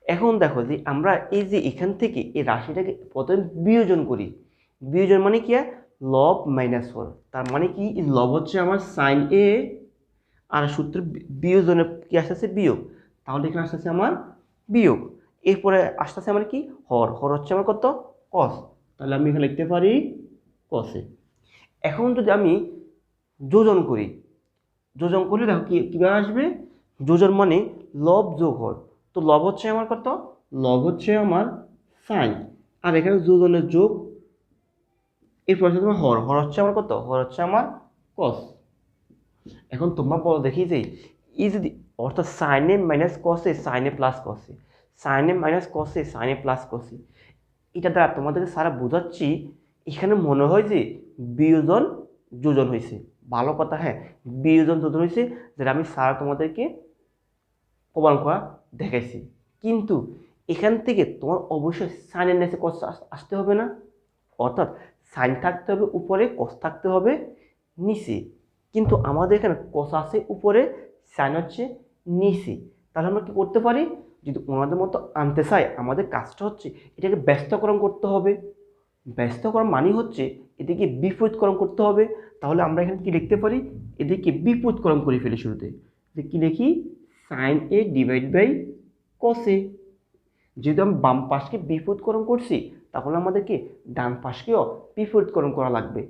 Speaker 1: এখন দেখো যে আমরা এই যে এখান থেকে এই রাশিটাকে প্রথমে বিয়োজন করি। বিয়োজন মানে কি? লব মাইনাস হর। তার মানে কি, লব হচ্ছে আমার সাইন এ, আর সূত্র বিয়োজনে কি আসতেছে? বিয়োগ। তাহলে এখানে আসতেছে আমার বিয়োগ। এরপরে আসতেছে আমার কি? হর। হর হচ্ছে আমার কত? কস। তাহলে আমি এখানে লিখতে পারি কসে। এখন যদি আমি যোজন করি, যোজন করলে দেখো কীভাবে আসবে? যোজন মানে লব যোগ হর। তো লব হচ্ছে আমার কত? লব হচ্ছে আমার সাইন, আর এখানে যোজনের যোগ, এরপর হচ্ছে তোমার হর। হর হচ্ছে আমার কত? হর হচ্ছে আমার কস। এখন তোমরা বলো দেখি যে এই যদি অর্থাৎ সাইনে মাইনাস কসে সাইনে প্লাস কসে, সাইনে মাইনাস কসে সাইনে প্লাস কসে, এটা দ্বারা তোমাদেরকে সারা বোঝাচ্ছি এখানে মনে হয় যে বিয়োজন যোজন হয়েছে। ভালো কথা, হ্যাঁ, বিয়োজন যোজন হয়েছে, যেটা আমি সারা তোমাদেরকে প্রমাণ করা দেখাইছি। কিন্তু এখান থেকে তোমার অবশ্যই সাইনের নিচে কস আসতে হবে না? অর্থাৎ সাইন থাকতে হবে উপরে, কস থাকতে হবে নিচে। কিন্তু আমাদের এখানে কস আছে উপরে, সাইন হচ্ছে নিচে। তাহলে আমরা কি করতে পারি? যদি ওনাদের মতো আনতে চাই, আমাদের কাজটা হচ্ছে এটাকে ব্যস্তকরণ করতে হবে। ব্যস্তকরণ মানে হচ্ছে এদিকে বিপরীতকরণ করতে হবে। তাহলে আমরা এখানে কি লিখতে পারি? এদিকে বিপরীতকরণ করে ফেলি শুরুতে। যে কি লিখি? Sine A divide by cos A. যেহেতু আমি বাম পাশকে বিপরীতকরণ করছি, তাহলে আমাদেরকে ডান পাশকেও বিপরীতকরণ করা লাগবে।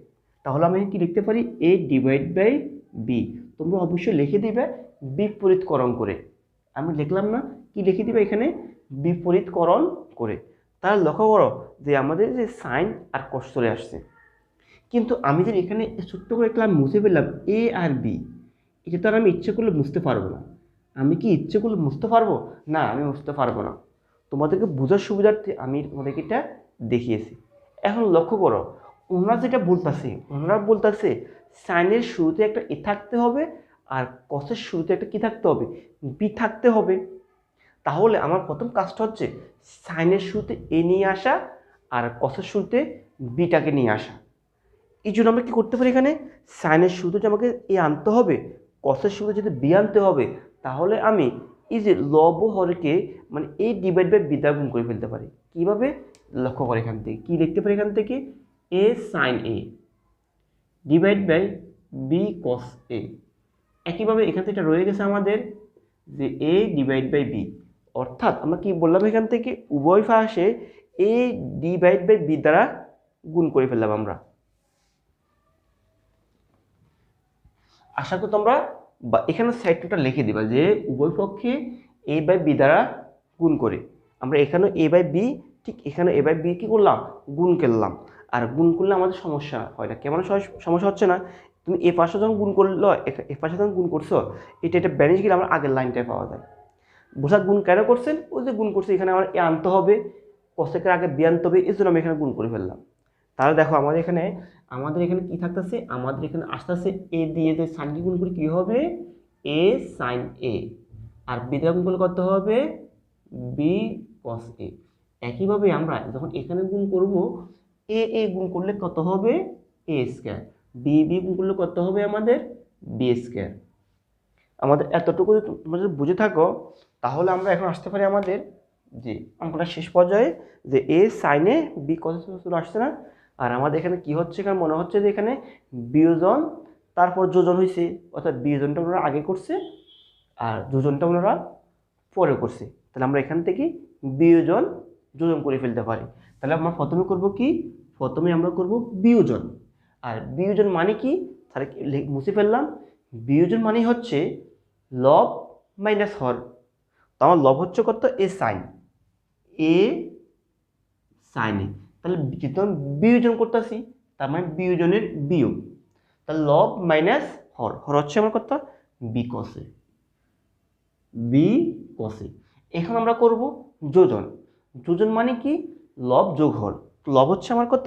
Speaker 1: তাহলে আমি কি লিখতে পারি? এ ডিভাইড বাই বি। তোমরা অবশ্যই লিখে দিবে বিপরীতকরণ করে। আমি লিখলাম না, কি লিখে দিবে এখানে? বিপরীতকরণ করে। তাহলে লক্ষ্য করো যে আমাদের যে সাইন আর কস চলে আসছে, কিন্তু আমি যদি এখানে ছোট্ট করে একটা মুছে ফেললাম এ আর বি, এটা তো আর আমি ইচ্ছে করলে মুছতে পারবো না। আমি কি ইচ্ছে করলে মুছতে পারবো? না, আমি মুছতে পারবো না। তোমাদেরকে বোঝার সুবিধার্থে আমি তোমাদেরকে এটা দেখিয়েছি। এখন লক্ষ্য করো, ওনারা যেটা বলতেছে সাইনের শুরুতে একটা এ থাকতে হবে, আর কসের শুরুতে একটা কি থাকতে হবে? বি থাকতে হবে। তাহলে আমার প্রথম কাজটা হচ্ছে সাইনের শুরুতে এ নিয়ে আসা, আর কসের শুরুতে বিটাকে নিয়ে আসা। এই জন্য আমরা কী করতে পারি? এখানে সাইনের শুরুতে যে আমাকে এ আনতে হবে, কসের শুরুতে যদি বি আনতে হবে, তাহলে আমি এই যে লব হরকে মানে এ ডিভাইড বাই বি দ্বারা গুণ করে ফেলতে পারি। কীভাবে? লক্ষ্য করে এখান থেকে কী লিখতে পারি? এখান থেকে A sine A divide by B cos A. একইভাবে এখান থেকে এটা রয়ে গেছে আমাদের যে এ ডিভাইড বাই বি, অর্থাৎ আমরা কি বললাম এখান থেকে উভয় পাশে a ডিভাইড বাই b দ্বারা গুণ করে ফেললাম আমরা। আশা করি তোমরা এখানে সাইড টুটা লিখে দিবা যে উভয় পক্ষে a বাই b দ্বারা গুণ করে আমরা এখানে a বাই b ঠিক এখানে a বাই b কি করলাম গুণ করলাম। আর গুণ করলে আমাদের সমস্যা হয় না। কেমন সমস্যা হচ্ছে না, তুমি এ পাশে যখন গুণ করলো এ পাশে যখন গুণ করছো এটা ব্যালেন্স গেলে আমরা আগের লাইনটায় পাওয়া যায়। বোঝা গুণ কেন করছেন, ওই যে গুণ করছে এখানে আমার এ আনতে হবে, কষেকের আগে বি আনতে হবে, এই জন্য আমি এখানে গুণ করে ফেললাম। তাহলে দেখো আমাদের এখানে কি থাকতেছে, আমাদের এখানে আসতেছে এ দিয়ে যে সাইনকে গুণ করে কি হবে এ সাইন এ, আর বি দিয়ে গুণ করলে কত হবে বি কস এ। একইভাবে আমরা যখন এখানে গুণ করব এ গুণ করলে কত হবে এ স্কয়ার, বি গুণ করলে কত হবে আমাদের বি স্কয়ার। আমাদের এতটুকু তোমরা যদি বুঝে থাকো তাহলে আমরা এখন আসতে পারি আমাদের যে অঙ্কটা শেষ পর্যায়ে যে এ সাইনে বি কত চলে আসছে না। আর আমাদের এখানে কি হচ্ছে, এখানে মনে হচ্ছে যে এখানে বিয়োজন তারপর যোজন হয়েছে, অর্থাৎ বিয়োজনটা ওনারা আগে করছে আর যোজনটা ওনারা পরে করছে। তাহলে আমরা এখান থেকে বিয়োজন যোজন করে ফেলতে পারি। তাহলে আমরা প্রথমে করব কি, প্রথমে আমরা করব বিয়োজন। আর বিয়োজন মানে কি, তাহলে মুছে ফেললাম। বিয়োজন মানে হচ্ছে লব মাইনাস হর। তো আমার লব হচ্ছে কত এ সাইন এ সাইনে, তাহলে যেহেতু আমি বিয়োজন করতেছি তার মানে বিয়োজনের বিয়োগ, তাহলে লব মাইনাস হর, হর হচ্ছে আমার কত বি কসে, বি কসে। এখন আমরা করব যোজন। যোজন মানে কি লব যোগ হর। লব হচ্ছে আমার কত,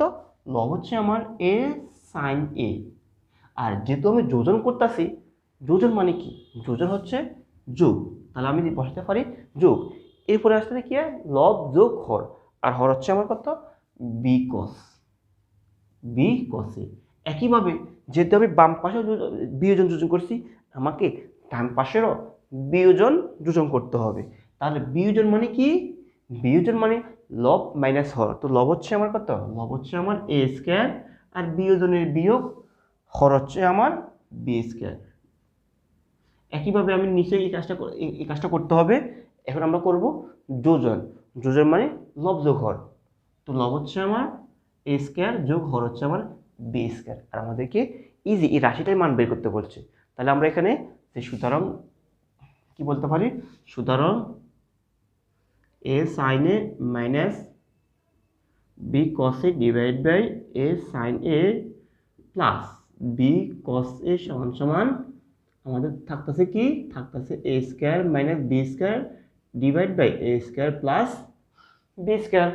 Speaker 1: লব হচ্ছে আমার এ সাইন এ। আর যেহেতু আমি যোজন করতেছি, যোজন মানে কি, যোজন হচ্ছে যোগ, তাহলে আমি বসাতে পারি যোগ। এরপরে আসতে কি লব যোগ হর, আর হর হচ্ছে আমার কত বি কস, বি কসে। একইভাবে যেহেতু আমি বাম পাশে বিয়োজন যোজন করছি, আমাকে ডান পাশেরও বিয়োজন যোজন করতে হবে। তাহলে বিয়োজন মানে কি, বিয়োজন মানে লব মাইনাস হর। তো লব হচ্ছে আমার কত, লব হচ্ছে আমার এ স্কয়ার, আর বিয়োজনের বিয়োগ হর হচ্ছে আমার বি স্কয়ার। একইভাবে আমি নিচে এই কাজটা করতে হবে। এখন আমরা করব যোজন। যোজন মানে লব যোগ হর, তো লব হচ্ছে আমার এ স্কয়ার যোগ হর হচ্ছে আমার বি স্কয়ার। আর আমাদেরকে ইজি এই রাশিটার মান বের করতে বলছে। তাহলে আমরা এখানে যে সুতরাং কি বলতে পারি, সুতরাং A sine A minus B cos A divide by A sine A plus B cos A সমান সমান আমাদের থাকতেছে কি, থাকতেছে A square minus B square divide by A square plus B square.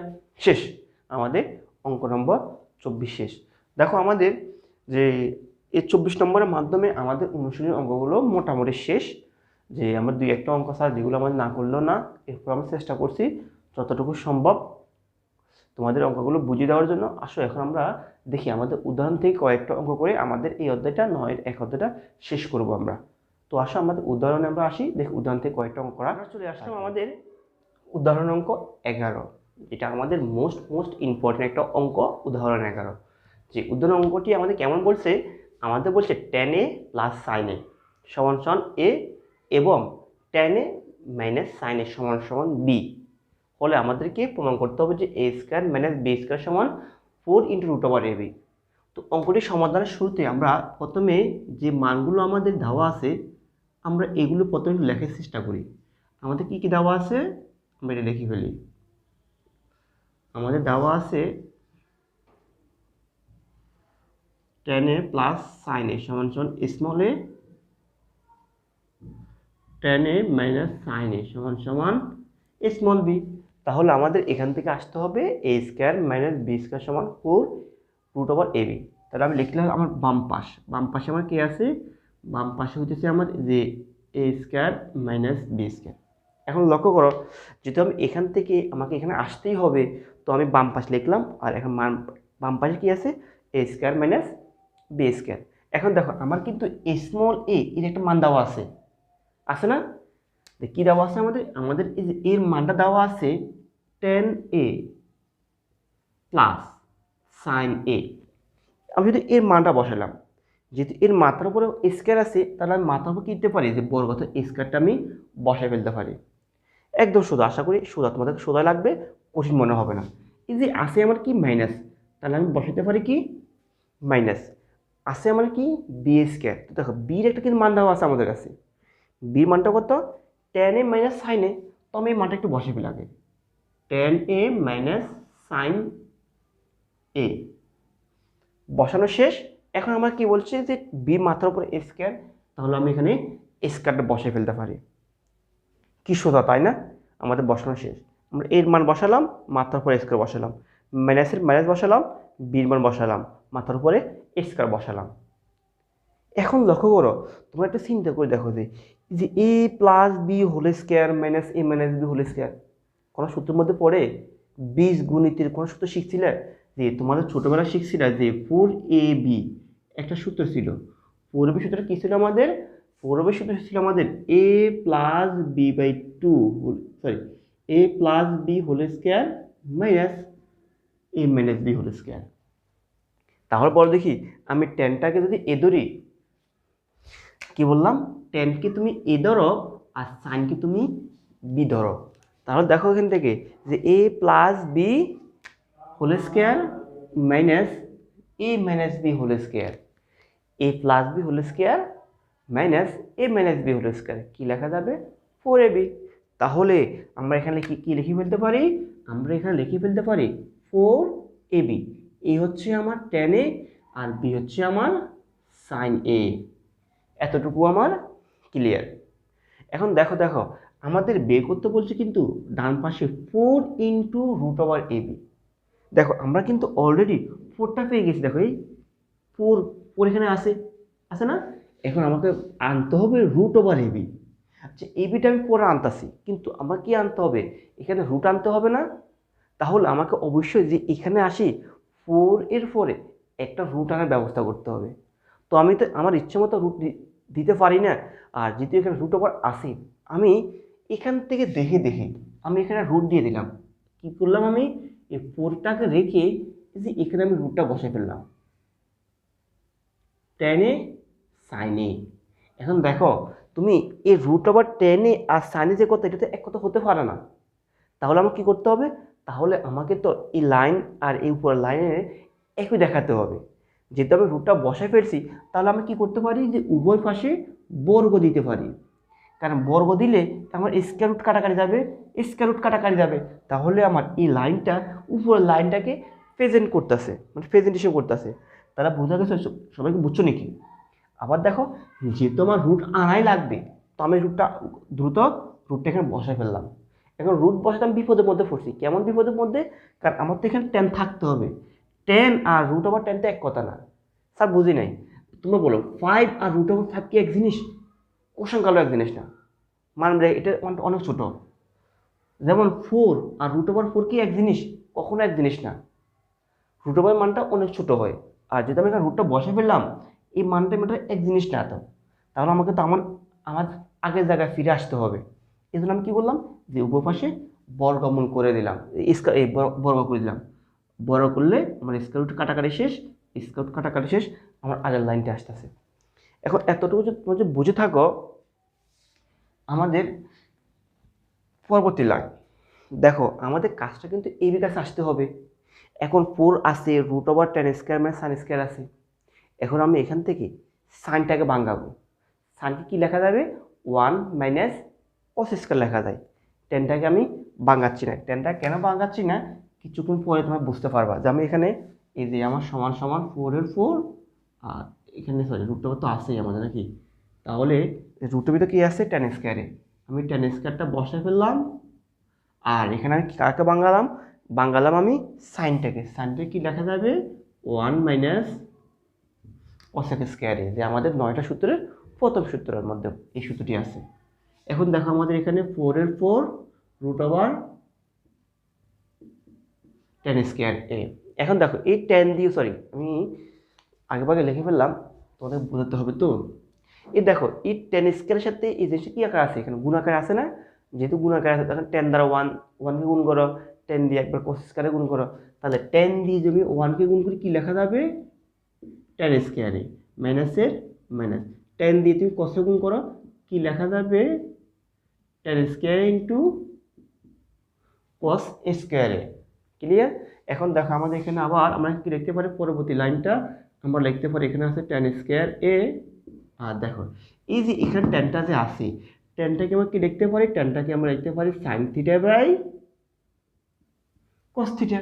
Speaker 1: শেষ, আমাদের অঙ্ক নম্বর 24 শেষ। দেখো আমাদের যে এই 24 নম্বরের মাধ্যমে আমাদের অনুশীলনী অঙ্কগুলো মোটামুটি শেষ। যে আমার দুই একটা অঙ্ক স্যার যেগুলো আমাদের না করলেও না, এরপর আমরা চেষ্টা করছি যতটুকু সম্ভব তোমাদের অঙ্কগুলো বুঝিয়ে দেওয়ার জন্য। আসো এখন আমরা দেখি আমাদের উদাহরণ থেকে কয়েকটা অঙ্ক করে আমাদের এই অধ্যায়টা 9-এর 1 অধ্যায়টা শেষ করব আমরা। তো আসো আমাদের উদাহরণে আমরা আসি, দেখি উদাহরণ থেকে কয়েকটা অঙ্ক করা। চলে আসলাম আমাদের উদাহরণ অঙ্ক 11, যেটা আমাদের মোস্ট ইম্পর্টেন্ট একটা অঙ্ক, উদাহরণ 11। যে উদাহরণ অঙ্কটি আমাদের কেমন বলছে, আমাদের বলছে tan a plus sin a সমান সমান a এবং tan a minus sin a সমান সমান b হলে আমাদেরকে প্রমাণ করতে হবে যে a square minus b square সমান 4 × √ab। তো অঙ্কটি সমাধানের শুরুতে আমরা প্রথমে যে মানগুলো আমাদের দেওয়া আছে আমরা এগুলো প্রথমে লেখার চেষ্টা করি। আমাদের কি কি দেওয়া আছে আমরা এটা লিখে ফেলি। আমাদের দেওয়া আছে tan a plus sin a সমান সমান small a, tan a minus sin a সমান সমান স্মল b। তাহলে আমাদের এখান থেকে আসতে হবে a square minus b square সমান 4 √ab। তাহলে আমি লিখলাম আমার বাম পাশে আমার কি আছে, বাম পাশে হচ্ছে আমার যে a square minus b square. এখন লক্ষ্য করো যেহেতু আমি এখান থেকে আমাকে এখানে আসতেই হবে, তো আমি বাম পাশে লিখলাম। আর এখন বাম পাশে কি আছে a square minus b square. এখন দেখো আমার কিন্তু স্মল a এর একটা মান দেওয়া আছে না, কি দেওয়া আছে আমাদের এই যে এর মানটা দেওয়া আছে tan a plus sin a। আমি যদি এর মানটা বসালাম, যেহেতু এর মাথার উপরে স্কয়ার আছে তাহলে আমি মাথার উপর কি দিতে পারি যে বর্গত স্কয়ারটা আমি বসায় ফেলতে পারি। একদম সোজা, আশা করি সোজা, তোমাদের সোজা লাগবে, কঠিন মনে হবে না। এই যে আছে আমার কি মাইনাস, তাহলে আমি বসাতে পারি কি মাইনাস, আছে আমার কি বি স্কোয়ার। তো দেখো বির একটা কিন্তু মান দেওয়া আছে আমাদের কাছে, বির মানটা কত টেন এ মাইনাস সাইন এ। তো আমি এই মানটা একটু বসে ফেলি আগে, টেন এ মাইনাস সাইন এ বসানো শেষ। এখন আমার কি বলছে যে বি মাত্রার উপর এ স্কোয়ার, তাহলে আমি এখানে স্কোয়ারটা বসে ফেলতে পারি, কি সোজা তাই না? আমাদের বসানো শেষ, আমরা এর মান বসালাম, মাত্রার উপরে স্কোয়ার বসালাম, মাইনাসের মাইনাস বসালাম, বির মান বসালাম, মাথার উপরে স্কোয়ার বসালাম। এখন লক্ষ্য করো, তোমরা একটা চিন্তা করে দেখো যে A plus B whole square minus A minus B whole square কোনো সূত্রের মধ্যে পড়ে? বীজগণিতের কোনো সূত্র শিখছিলে? যে তোমাদের ছোটবেলায় শিখছিলে যে 4ab একটা সূত্র ছিল, 4ab সূত্রটা কী ছিল আমাদের? 4ab সূত্র ছিল আমাদের a plus B by two, sorry, a plus B whole square minus A minus B whole square. তাহলে পরে দেখি আমি টেনটাকে যদি এ ধরি, কি বললাম, টেনকে তুমি এ ধরো আর সাইনকে তুমি বি ধরো, তাহলে দেখো এখান থেকে যে A plus B whole square minus A minus B whole square, A plus B whole square minus A minus B whole square, কী লেখা যাবে 4ab। তাহলে আমরা এখানে কি লিখে ফেলতে পারি? আমরা এখানে লিখে ফেলতে পারি 4ab। এ হচ্ছে আমার টেন এ আর বি হচ্ছে আমার সাইন এ, এতটুকু আমার ক্লিয়ার। এখন দেখো দেখো আমাদের বের করতে বলছে কিন্তু ডান পাশে 4 ইন্টু রুট ওভার এবি। দেখো আমরা কিন্তু অলরেডি 4টা পেয়ে গেছি, দেখো এই 4 এখানে আছে না? এখন আমাকে আনতে হবে রুট ওভার এবি। আচ্ছা এবিটা আমি পরে আনতাছি, কিন্তু আমার কি আনতে হবে? এখানে রুট আনতে হবে না? তাহলে আমাকে অবশ্যই যে এখানে আসি 4 এর পরে একটা রুট আনার ব্যবস্থা করতে হবে। তো আমি তো আমার ইচ্ছে মতো রুট দিতে পারি না, আর যেহেতু এখানে রুট ওভার আসে, আমি এখান থেকে দেখে দেখে আমি এখানে রুট দিয়ে দিলাম। কি করলাম আমি? এই 4টাকে রেখে যে এখানে আমি রুটটা বসে ফেললাম, টেনে সাইনে। এখন দেখো তুমি এই রুট ওভার টেনে আর সাইনে যে কথা, এটা তো এক কথা হতে পারে না। তাহলে আমাকে কী করতে হবে? তাহলে আমাকে তো এই লাইন আর এই উপর লাইনের একই দেখাতে হবে। যেহেতু আমি রুটটা বসায় ফেলছি, তাহলে আমি কি করতে পারি যে উভয় পাশে বর্গ দিতে পারি, কারণ বর্গ দিলে আমার স্কয়ার রুট কাটাকাটি যাবে, স্কয়ার রুট কাটাকাটি যাবে, তাহলে আমার এই লাইনটা উপরের লাইনটাকে প্রেজেন্ট করতেছে, মানে প্রেজেন্টেশন করতেছে। তারা বোঝা গেছে? সবাইকে বুঝছো নাকি? আবার দেখো যেহেতু আমার রুট আনাই লাগবে, তো আমি রুটটা এখানে বসায় ফেললাম। এখন রুট বসাতে আমি বিপদের মধ্যে পড়ছি। কেমন বিপদের মধ্যে? কারণ আমার তো এখানে টেন থাকতে হবে, টেন আর রুট ওভার টেন তো এক কথা না। স্যার বুঝি নাই, তোমরা বলো 5 আর রুট ওভার 5 কি এক জিনিস? কোশ্চেন কালো এক জিনিস না, মানে এটা অনেক ছোট। যেমন 4 আর রুট ওভার 4 কি এক জিনিস? কখনো এক জিনিস না। রুট ওভার মানটা অনেক ছোট হয়, আর যদি আমি এখানে রুটটা বসে ফেললাম, এই মানটা এক জিনিস না তো, তাহলে আমাকে তো আমার আগের জায়গায় ফিরে আসতে হবে। এই জন্য আমি কী করলাম, যে উপপাশে বর্গমূল করে দিলাম, বর্গ করে দিলাম। বর্গ করলে আমার স্কয়ার রুট কাটাকাটি শেষ, স্কয়ার রুট কাটাকাটি শেষ, আমার আগের লাইনটা আসতেছে। এখন এতটুকু যদি তোমরা যদি বুঝে থাকো, আমাদের পরবর্তী লাইন দেখো, আমাদের কাজটা কিন্তু এই কাছে আসতে হবে। এখন 4 আছে, রুট ওভার টেন স্কোয়ার মানে সাইন স্কোয়ার আছে। এখন আমি এখান থেকে সাইনটাকে ভাঙাবো। সাইনকে কী লেখা যাবে? 1 মাইনাস কস স্কোয়ার লেখা যায়। টেনটাকে আমি ভাঙাচ্ছি না। টেনটা কেন ভাঙাচ্ছি না কিছুক্ষণ পরে তোমরা বুঝতে পারবা। যে আমি এখানে এই যে আমার সমান সমান 4 আর এখানে সরি রুট ওভার তো আসেই আমাদের নাকি, তাহলে রুট ওভার তো কী আছে টেন স্কোয়ারে, আমি টেন স্কোয়ারটা বসে ফেললাম। আর এখানে আমি কাকে বাঙ্গালাম আমি সাইনটাকে কি লেখা যাবে? 1 মাইনাস কসেক স্কোয়ারে, যে আমাদের 9টা সূত্রের প্রথম সূত্রের মধ্যে এই সূত্রটি আছে। এখন দেখো আমাদের এখানে 4 রুট ওভার টেন স্কোয়ার এ। এখন দেখো এই টেন দিয়ে, সরি আমি আগে লিখে ফেললাম, তোমাদের বোঝাতে হবে তো। এই দেখো এই টেন স্কোয়ারের সাথে এই জিনিসটা কী আকার আছে? এখানে গুণাকার আছে না? যেহেতু গুণাকার আছে তখন টেন দ্বারা ওয়ানকে গুণ করো, টেন দিয়ে একবার কোস স্কোয়ারে গুণ করো, তাহলে টেন দিয়ে যদি ওয়ানকে গুণ করি কী লেখা যাবে? টেন স্কোয়ারে মাইনাসের মাইনাস, টেন দিয়ে তুমি কসে গুণ করো, কী লেখা যাবে? টেন স্কোয়ার ইন্টু কস স্কোয়ারে। ক্লিয়ার? এখন দেখো আমাদের এখানে আবার আমরা কি লিখতে পারি, পরবর্তী লাইনটা আমরা লিখতে পারি, এখানে আছে ট্যান স্কোয়ার এ। আর দেখো এই যে এখানে ট্যানটা যে আছে, ট্যানটাকে আমরা কি লিখতে পারি, ট্যানটাকে আমরা লিখতে পারি sine theta by cos theta.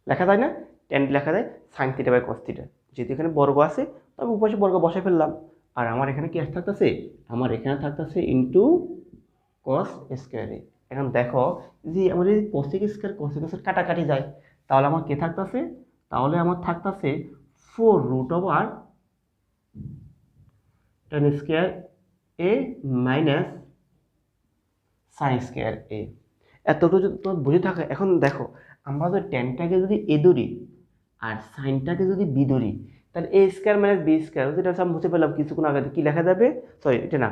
Speaker 1: লেখা যায় না? ট্যান লেখা যায় sine theta by cos theta. যেহেতু এখানে বর্গ আছে তবে উপাশে বর্গ বসাই ফেললাম। আর আমার এখানে কি থাকতেছে, আমার এখানে থাকতেছে ইন্টু কস স্কোয়ারে। এখন দেখো যে আমাদের কোসেক স্কোয়ার কোসেক স্কোয়ার কাটাকাটি যায়, তাহলে আমার কে থাকতেছে, তাহলে আমার থাকতেছে 4√ওভার ট্যান স্কোয়ার এ মাইনাস সাইন স্কোয়ার এ। এতটুকু যদি তোমার বুঝে থাকে। এখন দেখো আমরা যদি ট্যানটাকে যদি এ ধরি আর সাইনটাকে যদি বি ধরি, তাহলে এ স্কোয়ার মাইনাস বি স্কোয়ার, যেটা আমি বুঝতে পারলাম কিছুক্ষণ আগে, কি লেখা যাবে, সরি এটা না,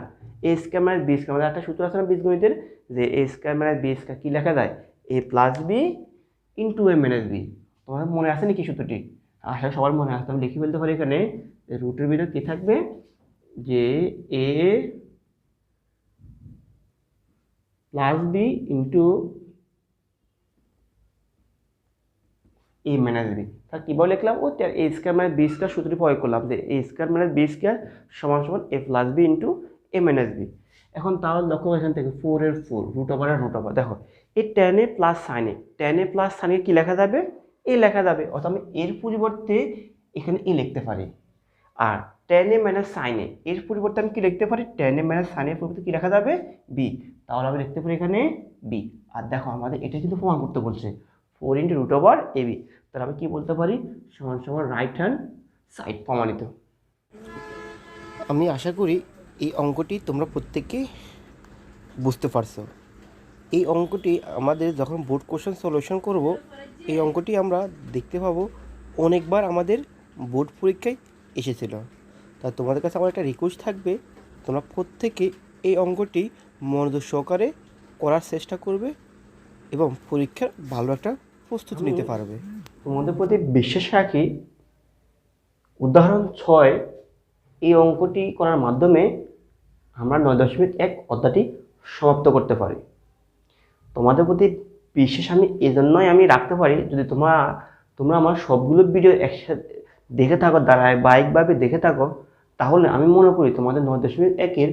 Speaker 1: এ স্কোয়ার মাইনাস বি স্কোয়ার, আমাদের একটা সূত্র আছে না বীজগণিতের, যে এ স্কোয়ার মাইনাস বি স্কোয়ার কী লেখা যায়, এ প্লাস বি ইন্টু এ মাইনাস বি। তোমার মনে আছে নাকি সূত্রটি? আসলে সবার মনে আসতে আমি লিখে ফেলতে পারি এখানে, রুটের ভিতরে কী থাকবে, যে A plus B into A minus B. তাহলে কীভাবে লিখলাম, ও এ স্কোয়ার মাইনাস বি স্কোয়ার সূত্রটি প্রয়োগ করলাম, যে এ স্কোয়ার মাইনাস বি স্কোয়ার সমান সমান এ প্লাস বি ইন্টু এ মাইনাস বি। এখন তাহলে লক্ষ্য এখান থেকে 4√4 দেখো এই টেনে প্লাস সাইনে, টেনে প্লাস সাইনে কী লেখা যাবে, এ লেখা যাবে, অর্থাৎ আমি এর পরিবর্তে এখানে এ লিখতে পারি। আর টেনে মাইনাস সাইনে এর পরিবর্তে আমি কী লিখতে পারি, টেনে মাইনাস সাইনের পরিবর্তে কী লেখা যাবে, বি। তাহলে আমি লিখতে পারি এখানে বি। আর দেখো আমাদের এটা কিন্তু প্রমাণ করতে বলছে 4√√ab। তাহলে আমি কি বলতে পারি, সমান সমান রাইট হ্যান্ড সাইড প্রমাণিত। আমি আশা করি এই অঙ্কটি তোমরা প্রত্যেকেই বুঝতে পারছো। এই অঙ্কটি আমাদের যখন বোর্ড কোশ্চেন সলিউশন করব, এই অঙ্কটি আমরা দেখতে পাবো অনেকবার আমাদের বোর্ড পরীক্ষায় এসেছিল। তা তোমাদের কাছে আমার একটা রিকোয়েস্ট থাকবে, তোমরা প্রত্যেকে এই অঙ্কটি মনোযোগ সহকারে করার চেষ্টা করবে এবং পরীক্ষার ভালো একটা প্রস্তুতি নিতে পারবে। তোমাদের প্রতি বিশ্বাস রাখি। উদাহরণ 6 এই অঙ্কটি করার মাধ্যমে আমরা 9.1 অধ্যায়টি সমাপ্ত করতে পারি। তোমাদের প্রতি বিশ্বাস আমি এজন্যই আমি রাখতে পারি, যদি তোমরা আমার সবগুলো ভিডিও একসাথে দেখে থাকো, ধারাবাহিকভাবে দেখে থাকো, তাহলে আমি মনে করি তোমাদের 9.1-এর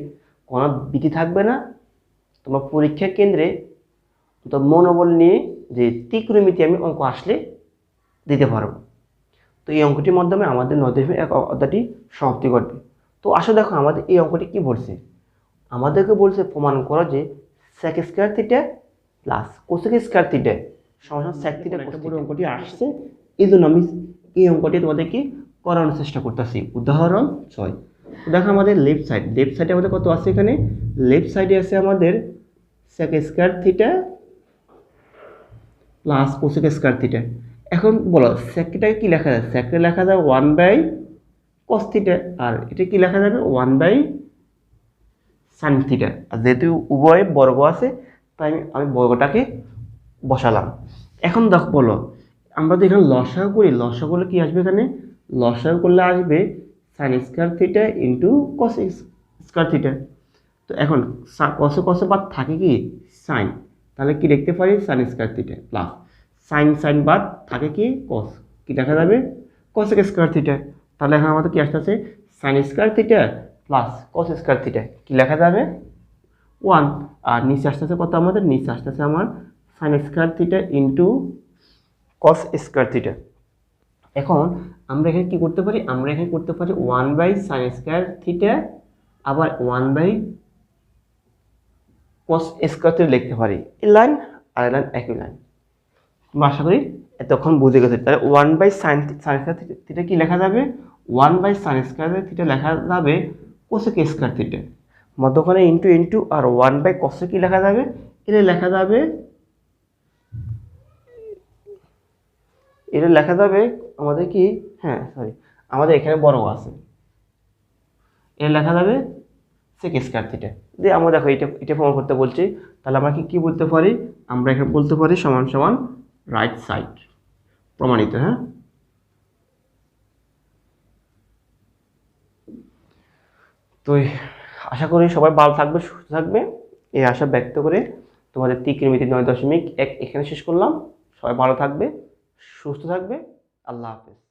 Speaker 1: কোনো ভীতি থাকবে না। তোমার পরীক্ষা কেন্দ্রে তো মনোবল নিয়ে যে ত্রিকোণমিতি আমি অঙ্ক আসলে দিতে পারবো। তো এই অঙ্কটির মাধ্যমে আমাদের 9.1 অধ্যায়টি সমাপ্তি ঘটবে। তো আসলে দেখো আমাদের এই অঙ্কটি কি বলছে, আমাদেরকে বলছে প্রমাণ করো যে sec square theta plus cosec square theta সমান sec থিটা কোস থিটা। অঙ্কটি আসছে, এই জন্য আমি এই অঙ্কটি তোমাদেরকে করানোর চেষ্টা করতেছি। উদাহরণ 6 দেখো আমাদের লেফট সাইডে আমাদের কত আছে, এখানে লেফট সাইডে আছে আমাদের sec square theta plus cosec square theta. এখন বলো সেকটাকে কি লেখা যায়, সেকটা লেখা যায় 1/cos থিটা, আর এটা কি লেখা যাবে 1/sin থিটা। আর যেহেতু উভয় বর্গ আছে তাই আমি বর্গটাকে বসালাম। এখন দেখো বলো আমরা তো এখানে লসাগু করি, লসাগু করলে কি আসবে, এখানে লসাগু করলে আসবে sin square theta into cos square theta. তো এখন কসে কসে বাদ থাকে কি সাইন, তাহলে কি লিখতে পারি sin square theta plus sign বাদ থাকে কি কস, কি দেখা যাবে কোসেক স্কয়ার থিটা। তাহলে এখন আমাদের কি আসতেছে sin square theta plus cos square theta, কি লেখা যাবে 1। আর নিচে আসতেছে কত, আমাদের নিচে আসতেছে আমার sin square theta into cos square theta. এখন আমরা এখানে কি করতে পারি, আমরা এখানে করতে পারি 1/sin স্কয়ার থিটা আবার 1/cos স্কয়ার থিটা লিখতে পারি। এই লাইন আর এই লাইন একই লাইন। তোমরা আশা করি এতক্ষণ বুঝে গেছে। তাহলে 1/sin স্কয়ার থিটা কি লেখা যাবে, 1/sin স্কয়ার থিটা লেখা যাবে কোসেক স্কয়ার থিটা, মধ্যখানে ইন্টু আর 1/cos কি লেখা যাবে, এটা লেখা যাবে আমাদের কি, হ্যাঁ সরি আমাদের এখানে বড় আছে, এটা লেখা যাবে sec স্কয়ার থিটা দিয়ে। আমরা দেখো এটা প্রমাণ করতে বলছি, তাহলে আমরা কি বলতে পারি, আমরা এখানে বলতে পারি সমান সমান রাইট সাইড প্রমাণিত। হ্যাঁ, তো আশা করি সবাই ভালো থাকবে, সুস্থ থাকবে এই আশা ব্যক্ত করে তোমাদের ত্রিকোণমিতি 9.1 এখানে শেষ করলাম। সবাই ভালো থাকবে, সুস্থ থাকবে। আল্লাহ হাফেজ।